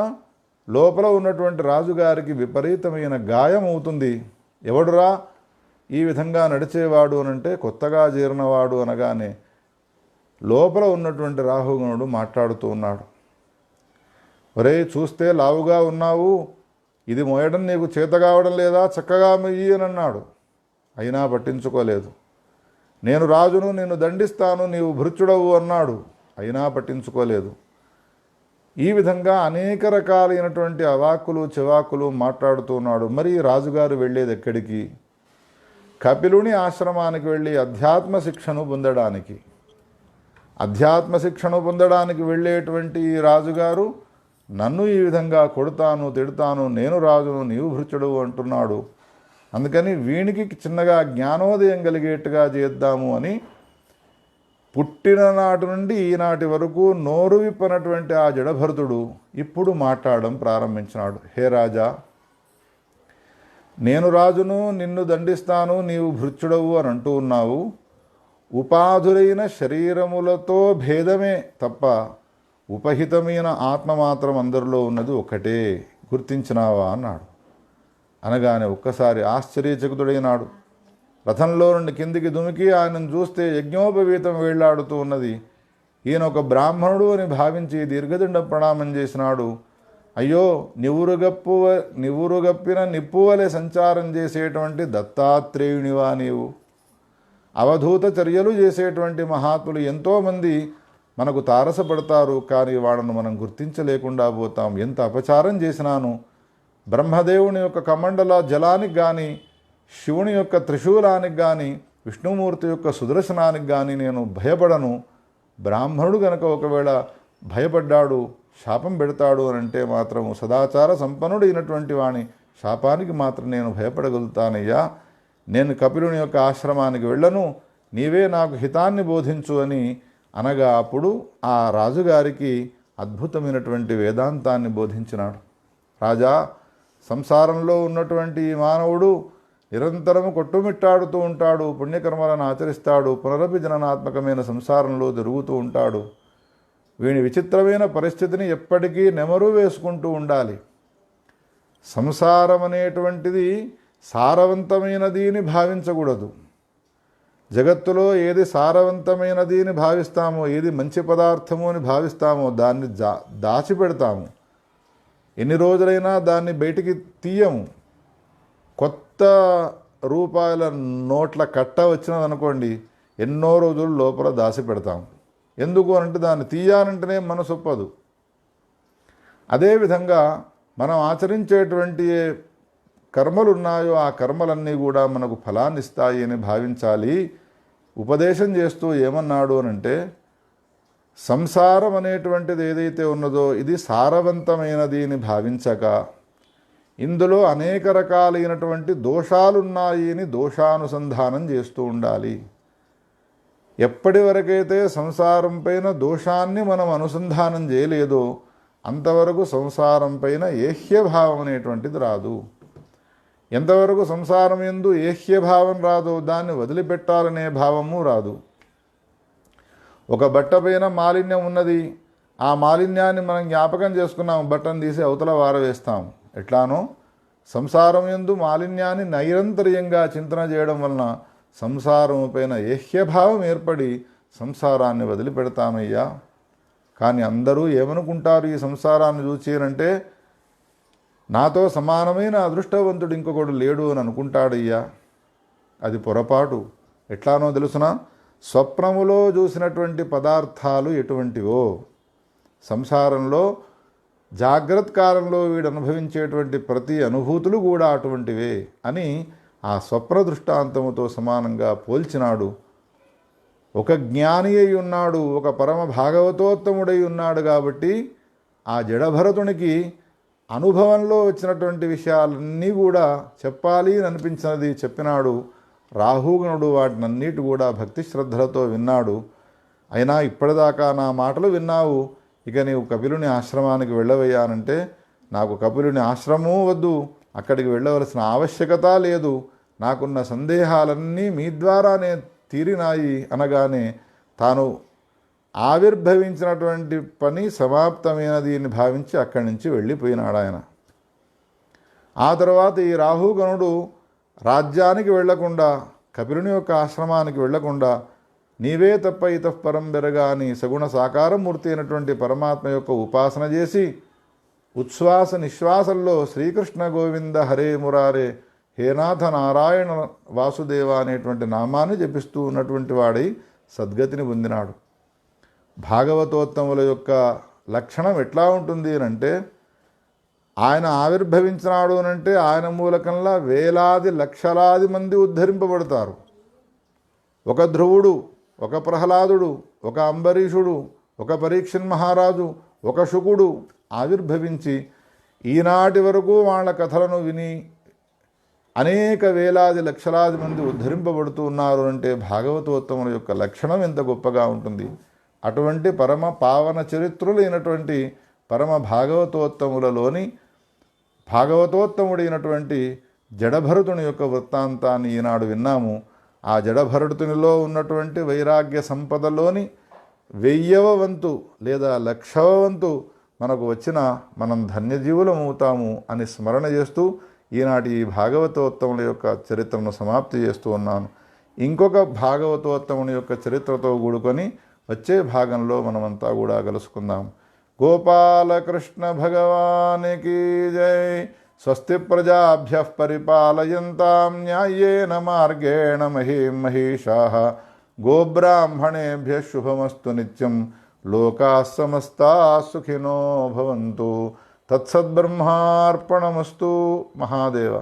లోపల ఉన్నటువంటి రాజుగారికి విపరీతమైన గాయం అవుతుంది. ఎవడురా ఈ విధంగా నడిచేవాడు అనంటే కొత్తగా చేరినవాడు అనగానే లోపల ఉన్నటువంటి రాహుగణుడు మాట్లాడుతూ ఉన్నాడు. ఒరే, చూస్తే లావుగా ఉన్నావు, ఇది మోయడం నీకు చేత కావడం లేదా, చక్కగా మొయ్యి అని అన్నాడు. అయినా పట్టించుకోలేదు. నేను రాజును, నిన్ను దండిస్తాను, నీవు భృత్యుడవు అన్నాడు. అయినా పట్టించుకోలేదు. ఈ విధంగా అనేక రకాలైనటువంటి అవాక్కులు చివాకులు మాట్లాడుతూ ఉన్నాడు. మరి రాజుగారు వెళ్ళేది ఎక్కడికి? కపిలుని ఆశ్రమానికి వెళ్ళి అధ్యాత్మ శిక్షను పొందడానికి వెళ్ళేటువంటి ఈ రాజుగారు నన్ను ఈ విధంగా కొడతాను, తిడతాను, నేను రాజును, నీవు భృత్యుడు అంటున్నాడు. అందుకని వీనికి చిన్నగా జ్ఞానోదయం కలిగేట్టుగా చేద్దాము అని పుట్టిన నాటి నుండి ఈనాటి వరకు నోరు విప్పనటువంటి ఆ జడభరతుడు ఇప్పుడు మాట్లాడడం ప్రారంభించినాడు. హే రాజా, నేను రాజును, నిన్ను దండిస్తాను, నీవు భృత్యుడవు అని అంటూ ఉన్నావు. ఉపాధులైన శరీరములతో భేదమే తప్ప ఉపహితమైన ఆత్మ మాత్రం అందరిలో ఉన్నది ఒకటే, గుర్తించినావా అన్నాడు. అనగానే ఒక్కసారి ఆశ్చర్యచకితుడైనాడు. రథంలో నుండి కిందికి దుమికి ఆయనను చూస్తే యజ్ఞోపవీతం వేళ్లాడుతూ ఉన్నది. ఈయన ఒక బ్రాహ్మణుడు అని భావించి దీర్ఘదండ ప్రణామం చేసినాడు. అయ్యో, నివురుగప్పిన నిప్పువలె సంచారం చేసేటువంటి దత్తాత్రేయునివా నీవు? అవధూత చర్యలు చేసేటువంటి మహాత్ములు ఎంతోమంది మనకు తారసపడతారు, కానీ వాళ్ళను మనం గుర్తించలేకుండా పోతాం. ఎంత అపచారం చేసినాను. బ్రహ్మదేవుని యొక్క కమండల జలానికి కానీ, శివుని యొక్క త్రిశూలానికి కానీ, విష్ణుమూర్తి యొక్క సుదర్శనానికి కానీ నేను భయపడను. బ్రాహ్మణుడు గనక ఒకవేళ భయపడ్డాడు, శాపం పెడతాడు అని అంటే మాత్రం సదాచార సంపన్నుడైనటువంటి వాణి శాపానికి మాత్రం నేను భయపడగలుగుతానయ్యా. నేను కపిలుని యొక్క ఆశ్రమానికి వెళ్ళను, నీవే నాకు హితాన్ని బోధించు అని అనగా అప్పుడు ఆ రాజుగారికి అద్భుతమైనటువంటి వేదాంతాన్ని బోధించినాడు. రాజా, సంసారంలో ఉన్నటువంటి ఈ మానవుడు నిరంతరము కొట్టుమిట్టాడుతూ ఉంటాడు, పుణ్యకర్మలను ఆచరిస్తాడు, పునరపి జననాత్మకమైన సంసారంలో తిరుగుతూ ఉంటాడు. వీని విచిత్రమైన పరిస్థితిని ఎప్పటికీ నెమరు వేసుకుంటూ ఉండాలి. సంసారం అనేటువంటిది సారవంతమైనది అని భావించకూడదు. జగత్తులో ఏది సారవంతమైనది అని భావిస్తామో, ఏది మంచి పదార్థము అని భావిస్తామో దాన్ని దాచిపెడతాము. ఎన్ని రోజులైనా దాన్ని బయటికి తీయము. కొత్త రూపాయల నోట్ల కట్ట వచ్చినదనుకోండి, ఎన్నో రోజులు లోపల దాచి పెడతాం. ఎందుకు అంటే దాన్ని తీయాలంటేనే మనసు ఒప్పదు. అదేవిధంగా మనం ఆచరించేటువంటి కర్మలు ఉన్నాయో ఆ కర్మలన్నీ కూడా మనకు ఫలాన్ని ఇస్తాయి అని భావించాలి. ఉపదేశం చేస్తూ ఏమన్నాడు అనంటే, సంసారం అనేటువంటిది ఏదైతే ఉన్నదో ఇది సారవంతమైనది అని భావించక, ఇందులో అనేక రకాలైనటువంటి దోషాలున్నాయి అని దోషానుసంధానం చేస్తూ ఉండాలి. ఎప్పటి వరకైతే సంసారం పైన దోషాన్ని మనం అనుసంధానం చేయలేదో అంతవరకు సంసారం పైన ఏహ్యభావం అనేటువంటిది రాదు. ఎంతవరకు సంసారం యందు ఏహ్యభావం రాదో దాన్ని వదిలిపెట్టాలనే భావము రాదు. ఒక బట్ట పైన మాలిన్యం ఉన్నది, ఆ మాలిన్యాన్ని మనం జ్ఞాపకం చేసుకున్నాం, బట్టను తీసి అవతల వారవేస్తాం. ఎట్లానో సంసారం యందు మాలిన్యాన్ని నైరంతర్యంగా చింతన చేయడం వలన సంసారం పైన ఏహ్యభావం ఏర్పడి సంసారాన్ని వదిలిపెడతామయ్యా. కానీ అందరూ ఏమనుకుంటారు ఈ సంసారాన్ని చూచేనంటే, నాతో సమానమైన అదృష్టవంతుడు ఇంకొకడు లేడు అని అనుకుంటాడయ్యా. అది పొరపాటు. ఎట్లానో తెలుసునా, స్వప్నములో చూసినటువంటి పదార్థాలు ఎటువంటివో సంసారంలో జాగ్రత్త కాలంలో వీడు అనుభవించేటువంటి ప్రతి అనుభూతులు కూడా అటువంటివే అని ఆ స్వప్న దృష్టాంతముతో సమానంగా పోల్చినాడు. ఒక జ్ఞాని అయి ఉన్నాడు, ఒక పరమ భాగవతోత్తముడై ఉన్నాడు కాబట్టి ఆ జడభరతునికి అనుభవంలో వచ్చినటువంటి విషయాలన్నీ కూడా చెప్పాలి అని అనిపించినది చెప్పినాడు. రాహుగణుడు వాటినన్నిటి కూడా భక్తి శ్రద్ధలతో విన్నాడు. అయినా ఇప్పటిదాకా నా మాటలు విన్నావు, ఇక నీవు కపిలుని ఆశ్రమానికి వెళ్ళవయ్యానంటే, నాకు కపిలుని ఆశ్రమం వద్దు, అక్కడికి వెళ్ళవలసిన ఆవశ్యకత లేదు, నాకున్న సందేహాలన్నీ మీ ద్వారానే తీరినాయి అనగానే తాను ఆవిర్భవించినటువంటి పని సమాప్తమైనది అని భావించి అక్కడి నుంచి వెళ్ళిపోయినాడు ఆయన. ఆ తర్వాత ఈ రాహుగణుడు రాజ్యానికి వెళ్లకుండా, కపిలుని యొక్క ఆశ్రమానికి వెళ్లకుండా, నీవే తప్ప ఇతఃపరం బెరగా అని సగుణ సాకారమూర్తి అయినటువంటి పరమాత్మ యొక్క ఉపాసన చేసి ఉచ్ఛ్వాస నిశ్వాసంలో శ్రీకృష్ణ గోవింద హరే మురారే హేనాథ నారాయణ వాసుదేవ అనేటువంటి నామాన్ని జపిస్తూ ఉన్నటువంటి వాడై సద్గతిని పొందినాడు. భాగవతోత్తముల యొక్క లక్షణం ఎట్లా ఉంటుంది అంటే, ఆయన ఆవిర్భవించినాడు అనంటే ఆయన మూలకంలా వేలాది లక్షలాది మంది ఉద్ధరింపబడతారు. ఒక ధ్రువుడు, ఒక ప్రహ్లాదుడు, ఒక అంబరీషుడు, ఒక పరీక్షన్ మహారాజు, ఒక శుకుడు ఆవిర్భవించి ఈనాటి వరకు వాళ్ళ కథలను విని అనేక వేలాది లక్షలాది మంది ఉద్ధరింపబడుతూ ఉన్నారు అంటే భాగవతోత్తముల యొక్క లక్షణం ఎంత గొప్పగా ఉంటుంది. అటువంటి పరమ పావన చరిత్రులైనటువంటి పరమ భాగవతోత్తములలోని భాగవతోత్తముడైనటువంటి జడభరతుని యొక్క వృత్తాంతాన్ని ఈనాడు విన్నాము. ఆ జడభరతునిలో ఉన్నటువంటి వైరాగ్య సంపదలోని 1000వ వంతు లేదా 1,00,000వ వంతు మనకు వచ్చిన మనం ధన్యజీవులమవుతాము అని స్మరణ చేస్తూ ఈనాటి ఈ భాగవతోత్తముల యొక్క చరిత్రను సమాప్తి చేస్తూ ఉన్నాను. ఇంకొక భాగవతోత్తముని యొక్క చరిత్రతో కూడుకొని వచ్చే భాగంలో మనమంతా కూడా కలుసుకుందాం. గోపాలకృష్ణ భగవానికి జై. స్వస్తి ప్రజాభ్యః పరిపాలయంతాం న్యాయేన మార్గేణ మహీం మహీషాః. గోబ్రాహ్మణేభ్యః శుభమస్తు నిత్యం. లోకాః సమస్తాః సుఖినో భవంతు. తత్సద్బ్రహ్మార్పణమస్తు. మహాదేవ.